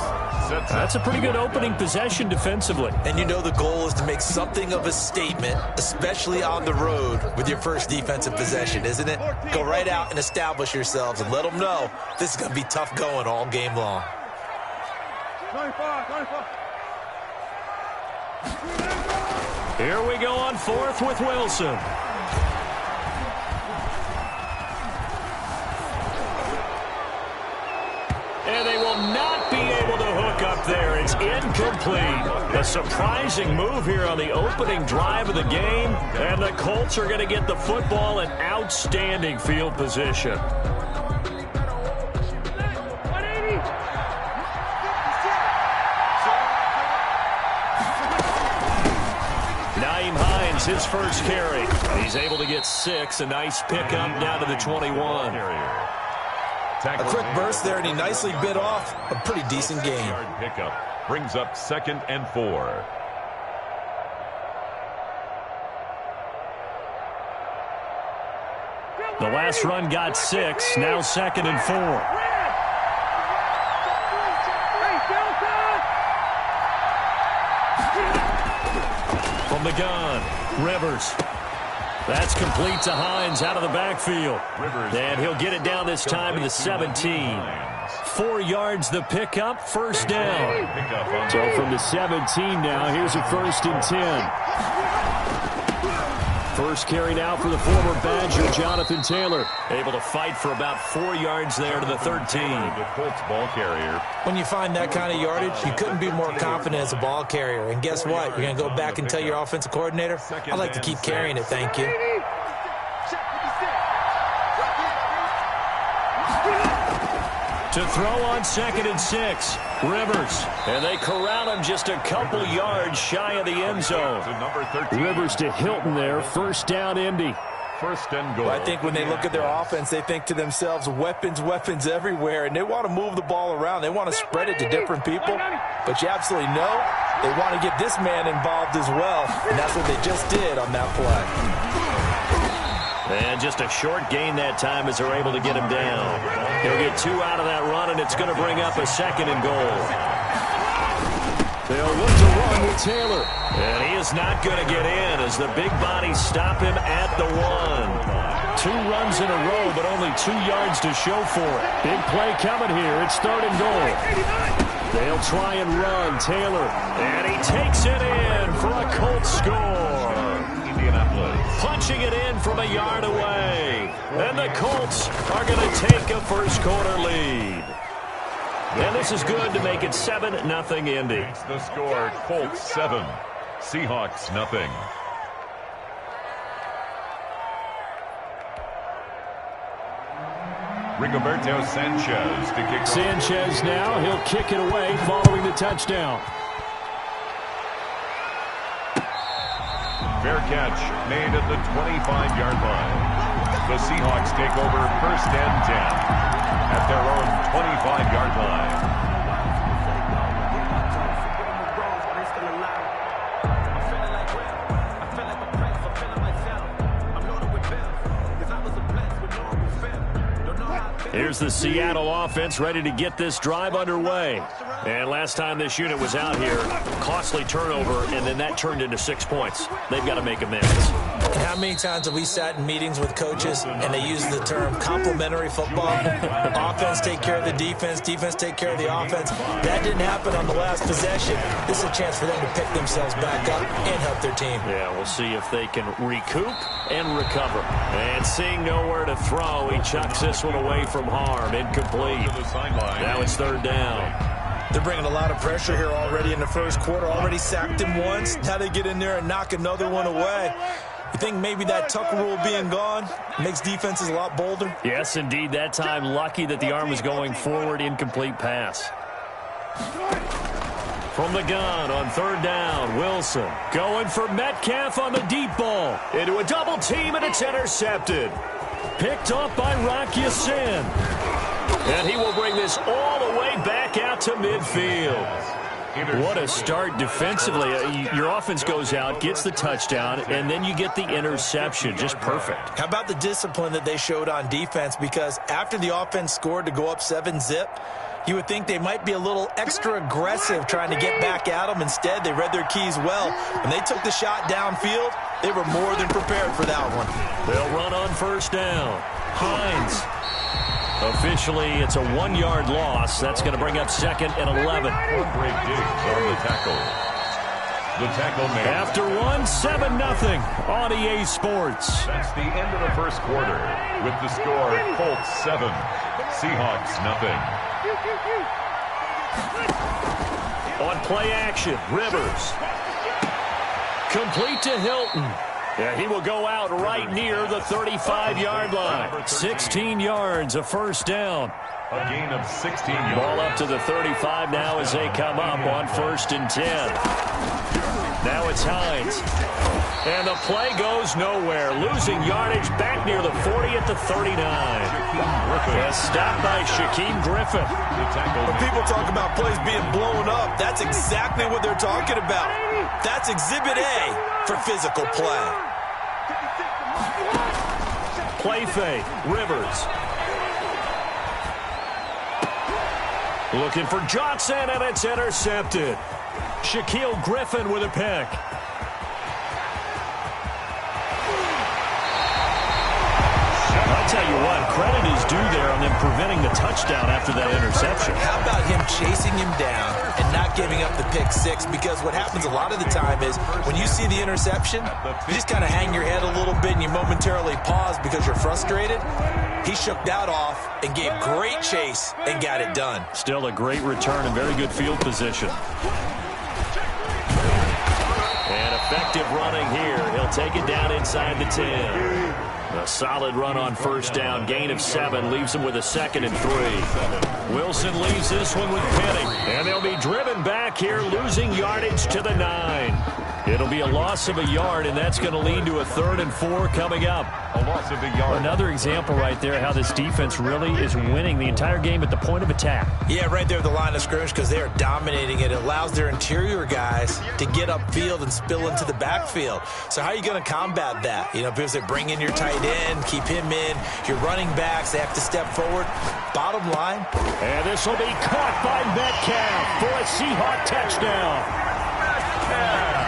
That's a pretty good opening possession defensively. And you know the goal is to make something of a statement, especially on the road with your first defensive possession, isn't it? Go right out and establish yourselves and let them know this is going to be tough going all game long. 25. Here we go on fourth with Wilson. And they will not be able to hook look up there. It's incomplete. A surprising move here on the opening drive of the game, and the Colts are going to get the football in outstanding field position. His first carry. He's able to get 6. A nice pickup down to the 21. A quick burst there, and he nicely bit off a pretty decent gain. Pickup brings up 2nd and 4. The last run got 6. Now 2nd and 4. From the gun, Rivers. That's complete to Hines out of the backfield. And he'll get it down this time to the 17. 4 yards the pickup, first down. So from the 17 now, here's a 1st and 10. First carry now for the former Badger, Jonathan Taylor. Able to fight for about 4 yards there to the 13. The Colts ball carrier. When you find that kind of yardage, you couldn't be more confident as a ball carrier. And guess what? You're going to go back and tell your offensive coordinator, I'd like to keep carrying it, thank you. To throw on 2nd and 6. Rivers. And they corral him just a couple yards shy of the end zone. Rivers to Hilton there. First down, Indy. 1st and goal. Well, I think when they look at their offense, they think to themselves, weapons, weapons everywhere, and they want to move the ball around. They want to spread it to different people, but you absolutely know they want to get this man involved as well, and that's what they just did on that play. And just a short gain that time as they're able to get him down. He'll get 2 out of that run, and it's going to bring up a 2nd and goal. They'll look to run with Taylor. And he is not going to get in as the big bodies stop him at the 1. 2 runs in a row, but only 2 yards to show for it. Big play coming here. It's 3rd and goal. They'll try and run. Taylor. And he takes it in for a Colts score. Punching it in from a yard away. And the Colts are going to take a first quarter lead. And this is good to make it 7-0 Indy. It's the score, Colts 7, Seahawks 0. Rigoberto Sanchez to kick off. Sanchez now, he'll kick it away following the touchdown. Fair catch made at the 25-yard line. The Seahawks take over 1st and 10 at their own 25-yard line. Here's the Seattle offense ready to get this drive underway. And last time this unit was out here, costly turnover, and then that turned into 6 points. They've got to make amends. And how many times have we sat in meetings with coaches and they use the term complementary football? Offense take care of the defense, defense take care of the offense. That didn't happen on the last possession. This is a chance for them to pick themselves back up and help their team. Yeah, we'll see if they can recoup and recover. And seeing nowhere to throw, he chucks this one away from harm. Incomplete. Now it's 3rd down. They're bringing a lot of pressure here already in the first quarter. Already sacked him once. Now they get in there and knock another one away. You think maybe that Tucker rule being gone makes defenses a lot bolder? Yes, indeed. That time, lucky that the arm was going forward. Incomplete pass. From the gun on 3rd down, Wilson going for Metcalf on the deep ball. Into a double team, and it's intercepted. Picked off by Rock Ya-Sin. And he will bring this all the way back out to midfield. What a start defensively. Your offense goes out, gets the touchdown, and then you get the interception. Just perfect. How about the discipline that they showed on defense? Because after the offense scored to go up 7-zip, you would think they might be a little extra aggressive trying to get back at them. Instead, they read their keys well. When they took the shot downfield, they were more than prepared for that one. They'll run on 1st down. Hines. Officially, it's a 1-yard loss. That's going to bring up 2nd and 11. Great digs on the tackle. The tackle made. After 7-0 on EA Sports. That's the end of the first quarter with the score Colts 7, Seahawks 0. On play action, Rivers. Complete to Hilton. Yeah, he will go out right near the 35-yard line. 16 yards, a first down. A gain of 16 yards. Ball up to the 35 now as they come up on 1st and 10. Now it's Hines. And the play goes nowhere. Losing yardage back near the 40 at the 39. A stop by Shaquem Griffin. When people talk about plays being blown up, that's exactly what they're talking about. That's Exhibit A for physical play. Play fake. Rivers. Looking for Johnson, and it's intercepted. Shaquille Griffin with a pick. I'll tell you what, credit is due there on them preventing the touchdown after that interception. How about him chasing him down and not giving up the pick six? Because what happens a lot of the time is when you see the interception, you just kind of hang your head a little bit and you momentarily pause because you're frustrated. He shook that off and gave great chase and got it done. Still a great return and very good field position. And effective running here. He'll take it down inside the 10. A solid run on first down. Gain of 7 leaves him with a 2nd and 3. Wilson leaves this one with Penny. And they'll be driven back here, losing yardage to the 9. It'll be a loss of a yard, and that's going to lead to a 3rd and 4 coming up. A loss of a yard. Another example right there how this defense really is winning the entire game at the point of attack. Yeah, right there at the line of scrimmage because they are dominating it. It allows their interior guys to get upfield and spill into the backfield. So how are you going to combat that? You know, because they bring in your tight end, keep him in. Your running backs, they have to step forward. Bottom line. And this will be caught by Metcalf for a Seahawk touchdown.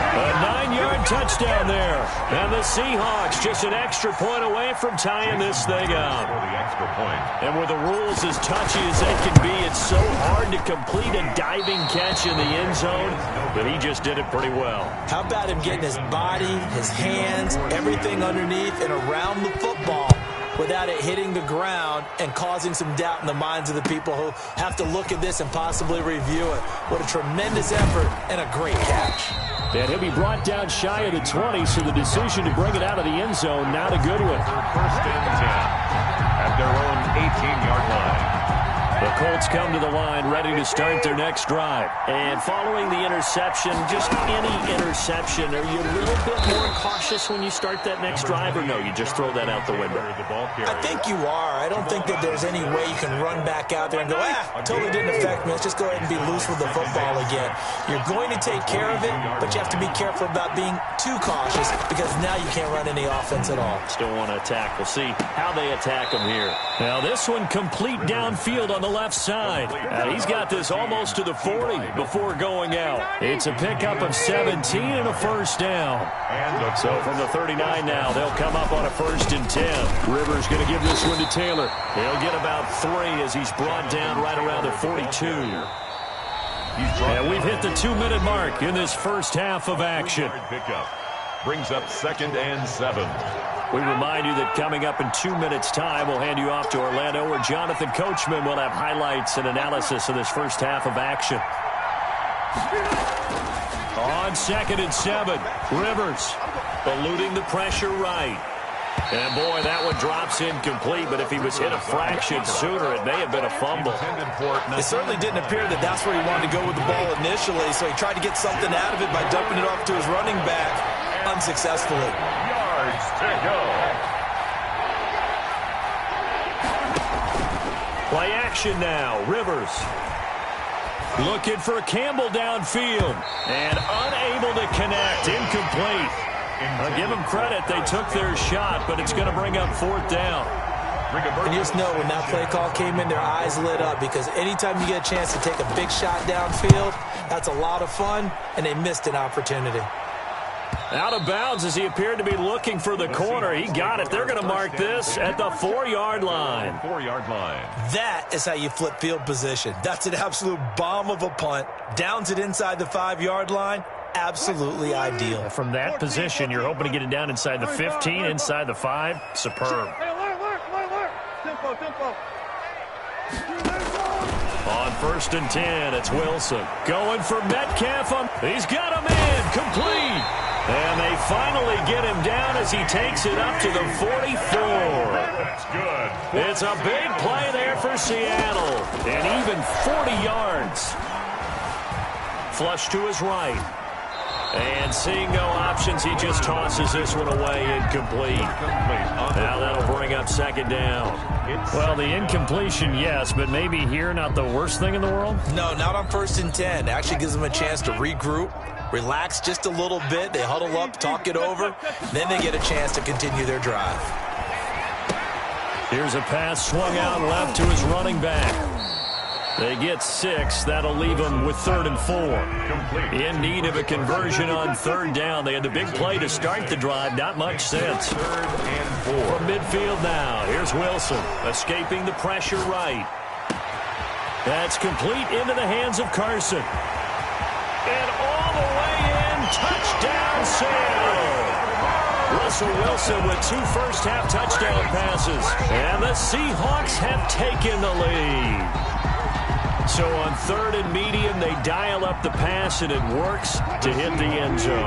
A 9-yard touchdown there. And the Seahawks just an extra point away from tying this thing up. For the extra point. And with the rules as touchy as they can be, it's so hard to complete a diving catch in the end zone, but he just did it pretty well. How about him getting his body, his hands, everything underneath and around the football without it hitting the ground and causing some doubt in the minds of the people who have to look at this and possibly review it. What a tremendous effort and a great catch. And he'll be brought down shy of the 20, so the decision to bring it out of the end zone, not a good one. 1st and 10 at their own 18-yard line. The Colts come to the line ready to start their next drive. And following the interception, just any interception, are you a little bit more cautious when you start that next drive, or no, you just throw that out the window? I think you are. I don't think that there's any way you can run back out there and go, totally didn't affect me. Let's just go ahead and be loose with the football again. You're going to take care of it, but you have to be careful about being too cautious because now you can't run any offense at all. Still want to attack. We'll see how they attack them here. Now this one complete downfield on the left side. He's got this almost to the 40 before going out. It's a pickup of 17 and a first down. So from the 39 now, they'll come up on a 1st and 10. Rivers going to give this one to Taylor. He'll get about 3 as he's brought down right around the 42. And we've hit the 2-minute mark in this first half of action. Pickup brings up 2nd and 7. We remind you that coming up in 2 minutes' time, we'll hand you off to Orlando, where Jonathan Coachman will have highlights and analysis of this first half of action. On 2nd and 7, Rivers eluding the pressure right. And, boy, that one drops incomplete, but if he was hit a fraction sooner, it may have been a fumble. It certainly didn't appear that that's where he wanted to go with the ball initially, so he tried to get something out of it by dumping it off to his running back unsuccessfully. To go. Play action now. Rivers looking for Campbell downfield and unable to connect. Incomplete. I'll give them credit. They took their shot, but it's going to bring up 4th down. And you just know when that play call came in, their eyes lit up because anytime you get a chance to take a big shot downfield, that's a lot of fun, and they missed an opportunity. Out of bounds as he appeared to be looking for the corner. He got it. They're going to mark this at the 4-yard line. 4-yard line. That is how you flip field position. That's an absolute bomb of a punt. Downs it inside the 5-yard line. Absolutely ideal. From that position, you're hoping to get it down inside the 15, inside the 5. Superb. Tempo. On 1st and 10. It's Wilson going for Metcalf. He's got him in. Complete. And they finally get him down as he takes it up to the 44. That's good. It's a big play there for Seattle. And even 40 yards. Flush to his right. And seeing no options, he just tosses this one away, incomplete. Now that'll bring up 2nd down. Well, the incompletion, yes, but maybe here not the worst thing in the world? No, not on 1st and 10. Actually gives them a chance to regroup, relax just a little bit. They huddle up, talk it over. Then they get a chance to continue their drive. Here's a pass swung out left to his running back. They get 6. That'll leave them with 3rd and 4. In need of a conversion on 3rd down. They had the big play to start the drive. Not much sense. 3rd and 4. From midfield now. Here's Wilson escaping the pressure right. That's complete into the hands of Carson. And all the way in. Touchdown, Seattle. Russell Wilson with 2 first-half touchdown passes. And the Seahawks have taken the lead. So on 3rd and medium, they dial up the pass, and it works to hit the end zone.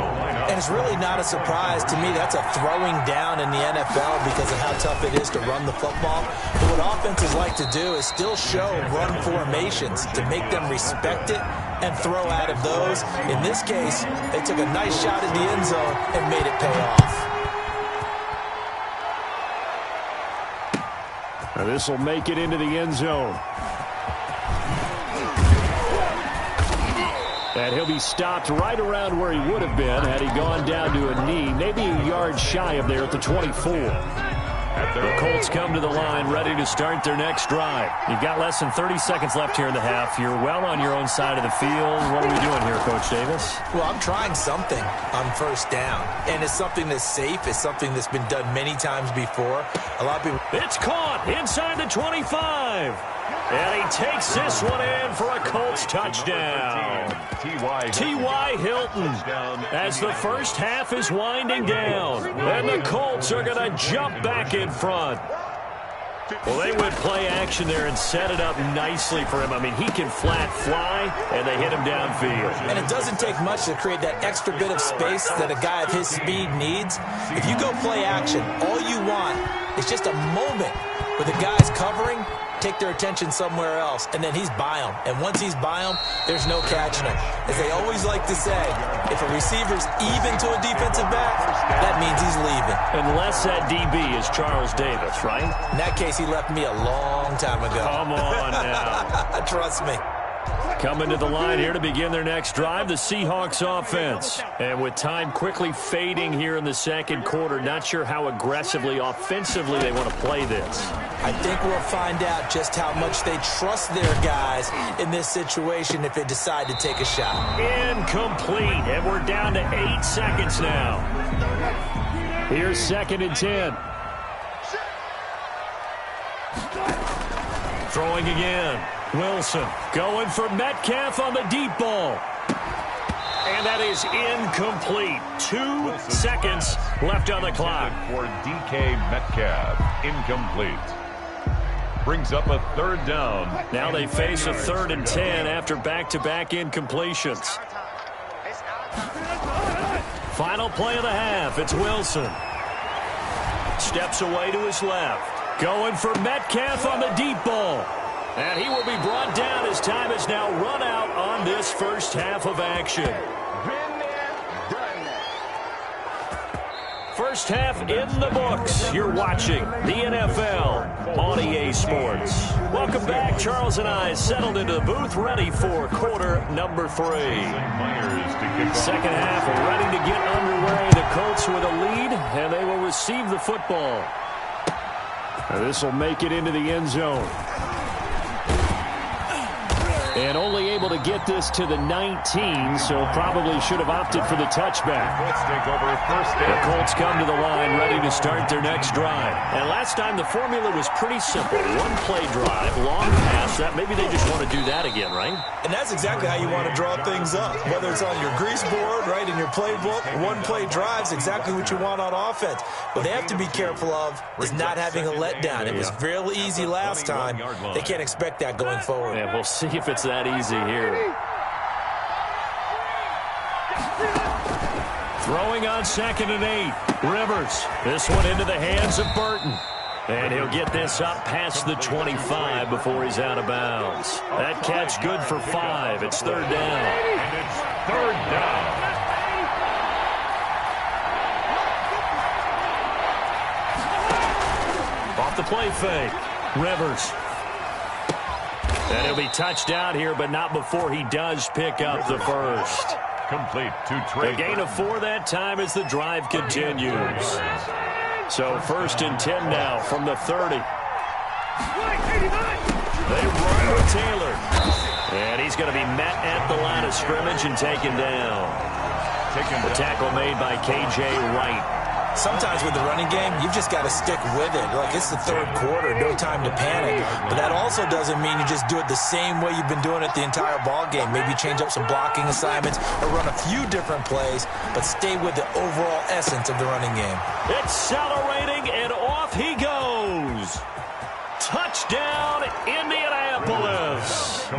And it's really not a surprise to me. That's a throwing down in the NFL because of how tough it is to run the football. But what offenses like to do is still show run formations to make them respect it and throw out of those. In this case, they took a nice shot at the end zone and made it pay off. Now this will make it into the end zone. And he'll be stopped right around where he would have been had he gone down to a knee, maybe a yard shy of there at the 24. The Colts come to the line ready to start their next drive. You've got less than 30 seconds left here in the half. You're well on your own side of the field. What are we doing here, Coach Davis? Well, I'm trying something on 1st down. And it's something that's safe. It's something that's been done many times before. A lot of people... It's caught inside the 25. And he takes this one in for a Colts touchdown. T.Y. Hilton as the first half is winding down. And the Colts are going to jump back in front. Well, they went play action there and set it up nicely for him. I mean, he can flat fly, and they hit him downfield. And it doesn't take much to create that extra bit of space that a guy of his speed needs. If you go play action, all you want is just a moment where the guy's covering, take their attention somewhere else, and then he's by him. And once he's by him, there's no catching him. As they always like to say, if a receiver's even to a defensive back, that means he's leaving. Unless that DB is Charles Davis, right? In that case, he left me a long time ago. Come on now. Trust me. Coming to the line here to begin their next drive, the Seahawks offense. And with time quickly fading here in the 2nd quarter, not sure how aggressively, offensively they want to play this. I think we'll find out just how much they trust their guys in this situation if they decide to take a shot. Incomplete, and we're down to 8 seconds now. Here's 2nd and 10. Throwing again. Wilson going for Metcalf on the deep ball. And that is incomplete. 2 seconds left on the clock. For DK Metcalf, incomplete. Brings up a 3rd down. Now they face a 3rd and 10 after back-to-back incompletions. Final play of the half. It's Wilson. Steps away to his left. Going for Metcalf on the deep ball. And he will be brought down as time is now run out on this first half of action. First half in the books. You're watching the NFL on EA Sports. Welcome back. Charles and I settled into the booth, ready for quarter number 3. Second half ready to get underway. The Colts with a lead, and they will receive the football. This will make it into the end zone. And only able to get this to the 19, so probably should have opted for the touchback. The Colts come to the line ready to start their next drive. And last time the formula was pretty simple. One play drive, long pass. That maybe they just want to do that again, right? And that's exactly how you want to draw things up. Whether it's on your grease board, right, in your playbook, one play drives exactly what you want on offense. What they have to be careful of is not having a letdown. It was real easy last time. They can't expect that going forward. And we'll see if it's it's that easy here. Throwing on 2nd and 8. Rivers. This one into the hands of Burton. And he'll get this up past the 25 before he's out of bounds. That catch good for 5. It's 3rd down. And it's 3rd down. Off the play fake. Rivers. And he'll be touched out here, but not before he does pick up the first. Complete to Trey. A gain of 4 that time as the drive continues. So 1st and 10 now from the 30. They run with Taylor. And he's going to be met at the line of scrimmage and taken down. The tackle made by K.J. Wright. Sometimes with the running game, you've just got to stick with it. Look, it's the 3rd quarter, no time to panic. But that also doesn't mean you just do it the same way you've been doing it the entire ball game. Maybe change up some blocking assignments or run a few different plays, but stay with the overall essence of the running game. Accelerating, and off he goes. Touchdown, Indianapolis.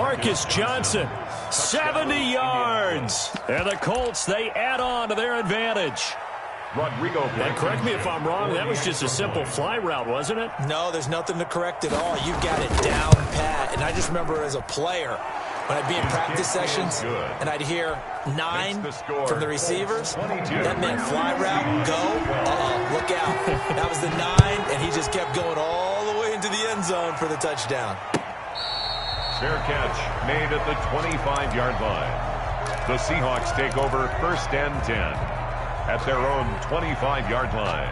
Marcus Johnson, 70 yards. And the Colts, they add on to their advantage. Rodrigo. And correct me if I'm wrong, that was just a simple fly route, wasn't it? No, there's nothing to correct at all. You've got it down pat. And I just remember as a player, when I'd be in practice sessions and I'd hear 9 from the receivers, that meant fly route, go, look out. That was the 9, and he just kept going all the way into the end zone for the touchdown. Fair catch made at the 25-yard line. The Seahawks take over 1st and 10 at their own 25-yard line.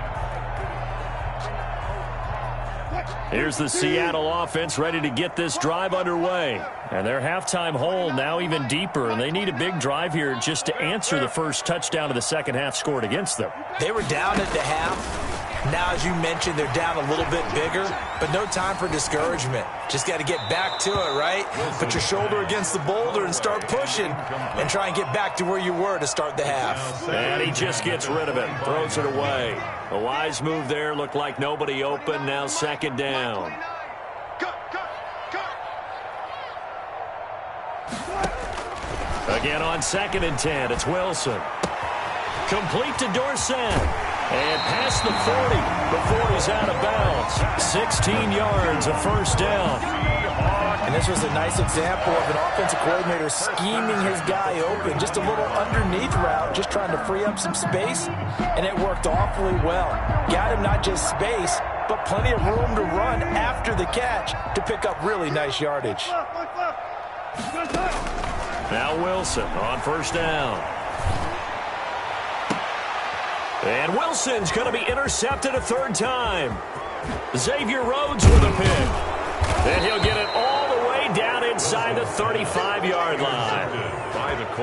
Here's the Seattle offense ready to get this drive underway. And their halftime hole now even deeper, and they need a big drive here just to answer the first touchdown of the second half scored against them. They were down at the half. Now, as you mentioned, they're down a little bit bigger, but no time for discouragement. Just got to get back to it, right? Put your shoulder against the boulder and start pushing and try and get back to where you were to start the half. And he just gets rid of it, throws it away. A wise move there, looked like nobody open, now 2nd down. Again on 2nd and 10, it's Wilson. Complete to Dorsett. And past the 40 before he's out of bounds. 16 yards, a 1st down. And this was a nice example of an offensive coordinator scheming his guy open. Just a little underneath route, just trying to free up some space. And it worked awfully well. Got him not just space, but plenty of room to run after the catch to pick up really nice yardage. Now Wilson on 1st down. And Wilson's going to be intercepted a 3rd time. Xavier Rhodes with a pick. And he'll get it all the way down inside the 35-yard line.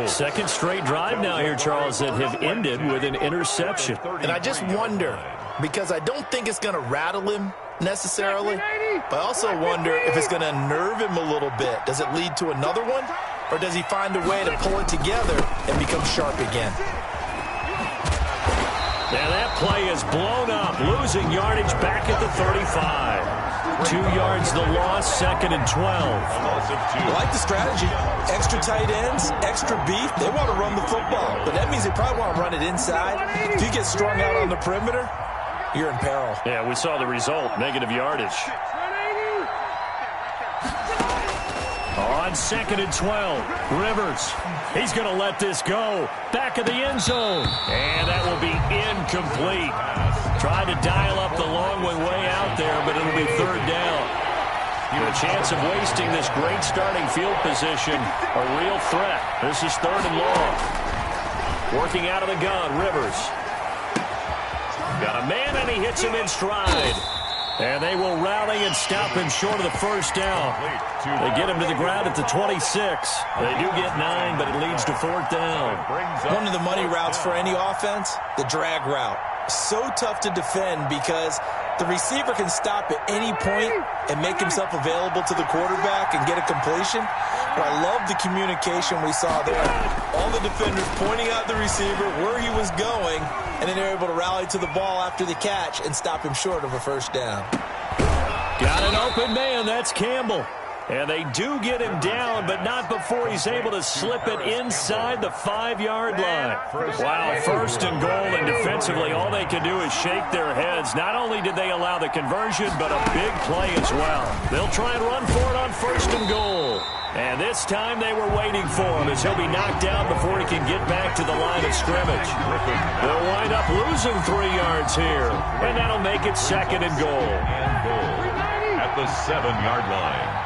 2nd straight drive now here, Charles, that have ended with an interception. And I just wonder, because I don't think it's going to rattle him necessarily, but I also wonder if it's going to unnerve him a little bit. Does it lead to another one? Or does he find a way to pull it together and become sharp again? Now that play is blown up, losing yardage back at the 35. 2 yards the loss, 2nd and 12. I like the strategy. Extra tight ends, extra beef. They want to run the football, but that means they probably want to run it inside. If you get strung out on the perimeter, you're in peril. Yeah, we saw the result, negative yardage. On 2nd and 12, Rivers. He's going to let this go. Back of the end zone. And that will be incomplete. Tried to dial up the long one way out there, but it'll be 3rd down. A chance of wasting this great starting field position. A real threat. This is 3rd and long. Working out of the gun, Rivers. Got a man, and he hits him in stride. And they will rally and stop him short of the 1st down. They get him to the ground at the 26. They do get 9, but it leads to 4th down. One of the money routes for any offense, the drag route. So tough to defend because the receiver can stop at any point and make himself available to the quarterback and get a completion. But I love the communication we saw there. All the defenders pointing out the receiver, where he was going, and then they're able to rally to the ball after the catch and stop him short of a 1st down. Got an open man. That's Campbell. And they do get him down, but not before he's able to slip it inside the 5-yard line. Wow, first and goal, and defensively all they can do is shake their heads. Not only did they allow the conversion, but a big play as well. They'll try and run for it on first and goal. And this time they were waiting for him as he'll be knocked down before he can get back to the line of scrimmage. They'll wind up losing 3 yards here, and that'll make it second and goal. At the 7-yard line.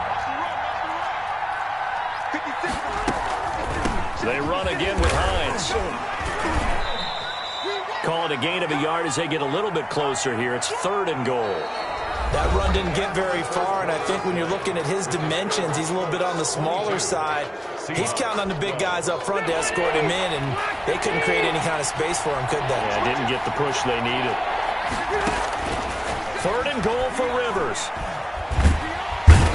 They run again with Hines. Call it a gain of a yard as they get a little bit closer here. It's third and goal. That run didn't get very far, and I think when you're looking at his dimensions, he's a little bit on the smaller side. He's counting on the big guys up front to escort him in, and they couldn't create any kind of space for him, could they? Yeah, didn't get the push they needed. Third and goal for Rivers.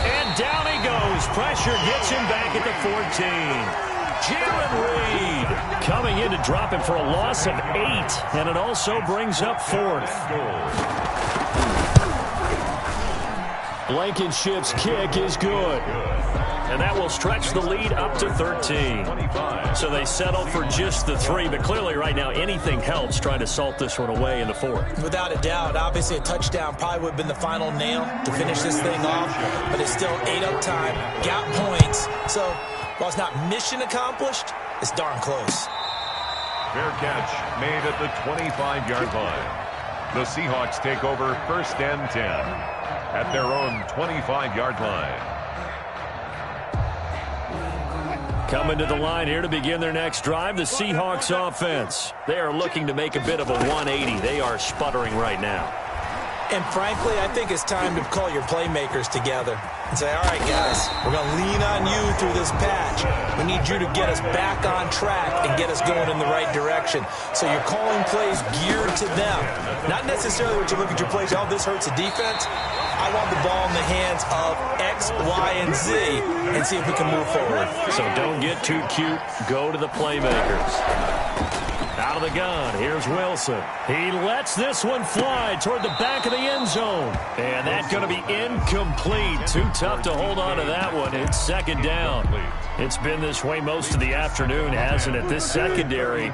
And down he goes. Pressure gets him back at the 14. Jaron Reed coming in to drop him for a loss of 8, and it also brings up fourth. Blankenship's kick is good, and that will stretch the lead up to 13. So they settled for just the 3, but clearly right now anything helps trying to salt this one away in the 4th. Without a doubt, obviously a touchdown probably would have been the final nail to finish this thing off, but it's still 8 up time, got points, so while it's not mission accomplished, it's darn close. Fair catch made at the 25-yard line. The Seahawks take over first and 10 at their own 25-yard line. Coming to the line here to begin their next drive, the Seahawks offense. They are looking to make a bit of a 180. They are sputtering right now. And frankly, I think it's time to call your playmakers together and say, all right, guys, we're going to lean on you through this patch. We need you to get us back on track and get us going in the right direction. So you're calling plays geared to them. Not necessarily what you look at your plays, oh, this hurts the defense. I want the ball in the hands of X, Y, and Z and see if we can move forward. So don't get too cute. Go to the playmakers. Out of the gun, here's Wilson. He lets this one fly toward the back of the end zone. And that's going to be incomplete. Too tough to hold on to that one. It's second down. It's been this way most of the afternoon, hasn't it? This secondary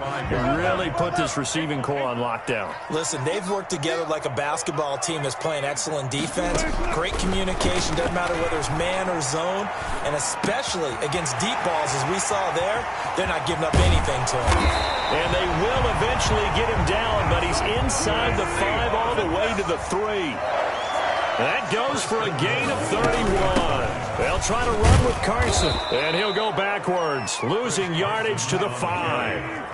really put this receiving core on lockdown. Listen, they've worked together like a basketball team that's playing excellent defense. Great communication, doesn't matter whether it's man or zone. And especially against deep balls, as we saw there, they're not giving up anything to him. And they will eventually get him down, but he's inside the 5 all the way to the 3. That goes for a gain of 31. They'll try to run with Carson, and he'll go backwards, losing yardage to the 5.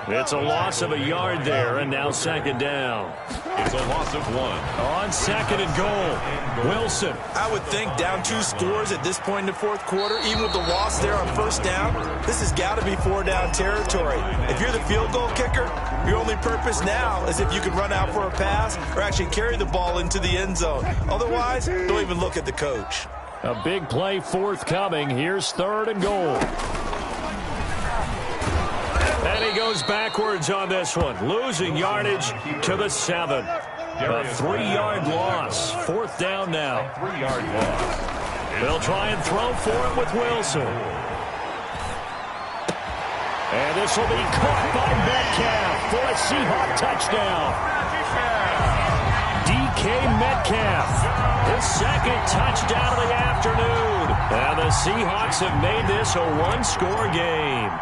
It's a loss of a yard there, and now second down. It's a loss of 1. On second and goal, Wilson. I would think down 2 scores at this point in the 4th quarter, even with the loss there on first down, this has got to be 4-down territory. If you're the field goal kicker, your only purpose now is if you can run out for a pass or actually carry the ball into the end zone. Otherwise, don't even look at the coach. A big play forthcoming. Here's third and goal. And he goes backwards on this one, losing yardage to the 7. A 3-yard loss. 4th down now. 3-yard loss. They'll try and throw for it with Wilson. And this will be caught by Metcalf for a Seahawk touchdown. DK Metcalf, his second touchdown of the afternoon. And the Seahawks have made this a 1-score game.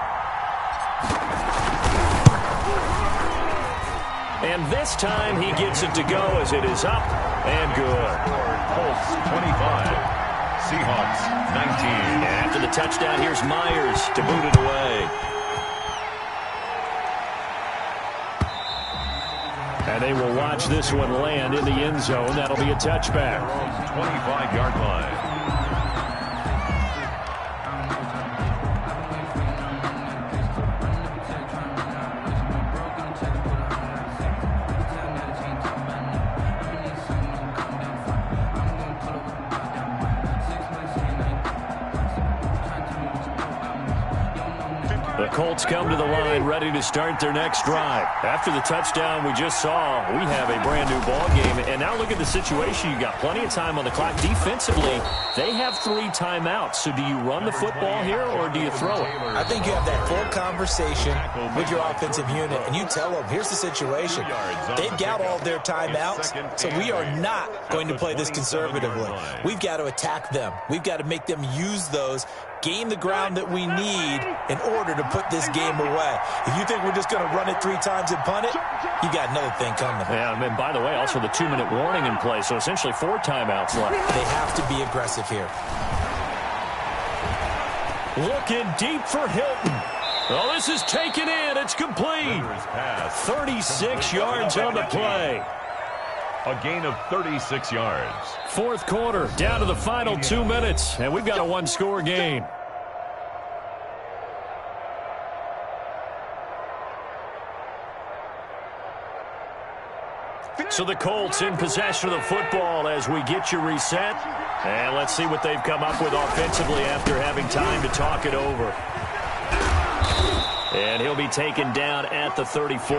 And this time he gets it to go as it is up and good. Colts 25, Seahawks 19. After the touchdown, here's Myers to boot it away. And they will watch this one land in the end zone. That'll be a touchback. 25-yard line. Colts come to the line, ready to start their next drive. After the touchdown we just saw, we have a brand-new ball game. And now look at the situation. You got plenty of time on the clock. Defensively, they have 3 timeouts. So do you run the football here or do you throw it? I think you have that full conversation with your offensive unit, and you tell them, here's the situation. They've got all their timeouts, so we are not going to play this conservatively. We've got to attack them. We've got to make them use those, gain the ground that we need in order to put this game away. If you think we're just going to run it 3 times and punt it, you got another thing coming. Yeah, and by the way, also the 2-minute warning in play, so essentially 4 timeouts left. They have to be aggressive here. Looking deep for Hilton. Oh, this is taken in. It's complete. 36 yards on the play. A gain of 36 yards. Fourth quarter, down to the final 2 minutes, and we've got a 1-score game. So the Colts in possession of the football as we get you reset. And let's see what they've come up with offensively after having time to talk it over. And he'll be taken down at the 34.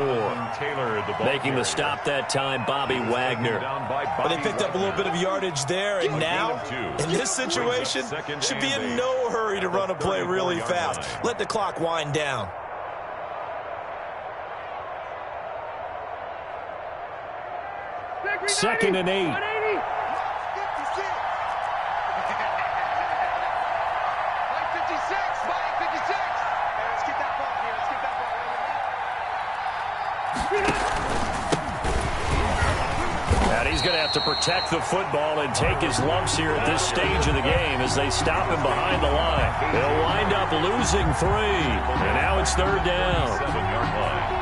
Making the stop that time, Bobby Wagner. But they picked up a little bit of yardage there, and now, in this situation, should be in no hurry to run a play really fast. Let the clock wind down. Second and 8. And he's going to have to protect the football and take his lumps here at this stage of the game as they stop him behind the line. They'll wind up losing 3. And now it's 3rd down. 7-yard line.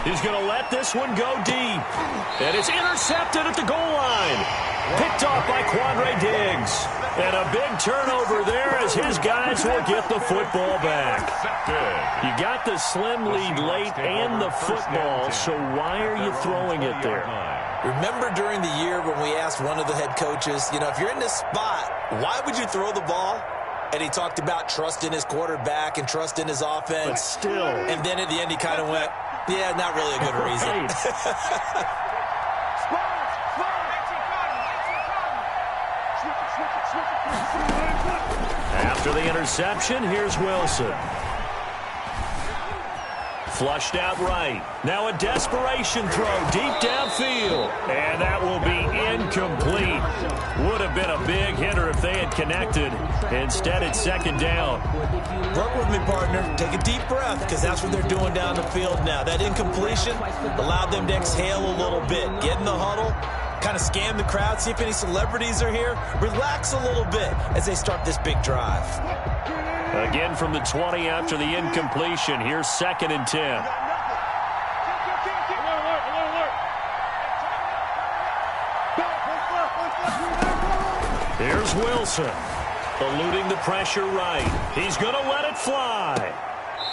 He's going to let this one go deep. And it's intercepted at the goal line. Picked off by Quandre Diggs. And a big turnover there as his guys will get the football back. You got the slim lead late and the football, so why are you throwing it there? Remember during the year when we asked one of the head coaches, you know, if you're in this spot, why would you throw the ball? And he talked about trust in his quarterback and trust in his offense. But still. And then at the end he kind of went, yeah, not really a good reason. After the interception, here's Wilson. Flushed out right. Now a desperation throw deep downfield. And that will be incomplete. Would have been a big hitter if they had connected. Instead, it's 2nd down. Work with me, partner. Take a deep breath, because that's what they're doing down the field now. That incompletion allowed them to exhale a little bit. Get in the huddle, kind of scan the crowd, see if any celebrities are here. Relax a little bit as they start this big drive. Again from the 20 after the incompletion. Here's 2nd and 10. Here's Wilson. Eluding the pressure right. He's going to let it fly.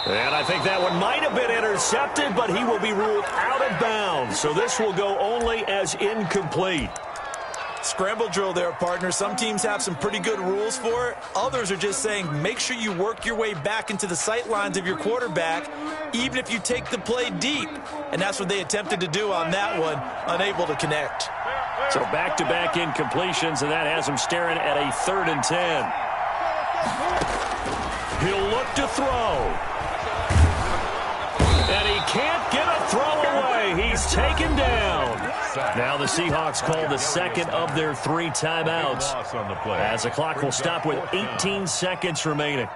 And I think that one might have been intercepted, but he will be ruled out of bounds. So this will go only as incomplete. Scramble drill there, partner. Some teams have some pretty good rules for it. Others are just saying make sure you work your way back into the sight lines of your quarterback, even if you take the play deep. And that's what they attempted to do on that one, unable to connect. So back-to-back incompletions, and that has him staring at a 3rd and 10. He'll look to throw. And he can't get a throw away. He's taken down. Now the Seahawks call the 2nd of their 3 timeouts, as the clock will stop with 18 seconds remaining.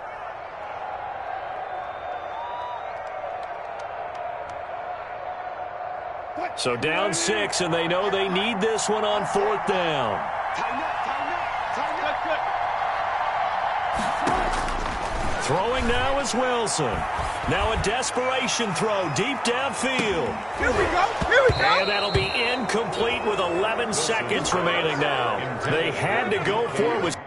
So down 6, and they know they need this one on 4th down. Throwing now is Wilson. Now a desperation throw deep downfield. Here we go. Here we go. And that'll be incomplete with 11 seconds remaining now. They had to go for it.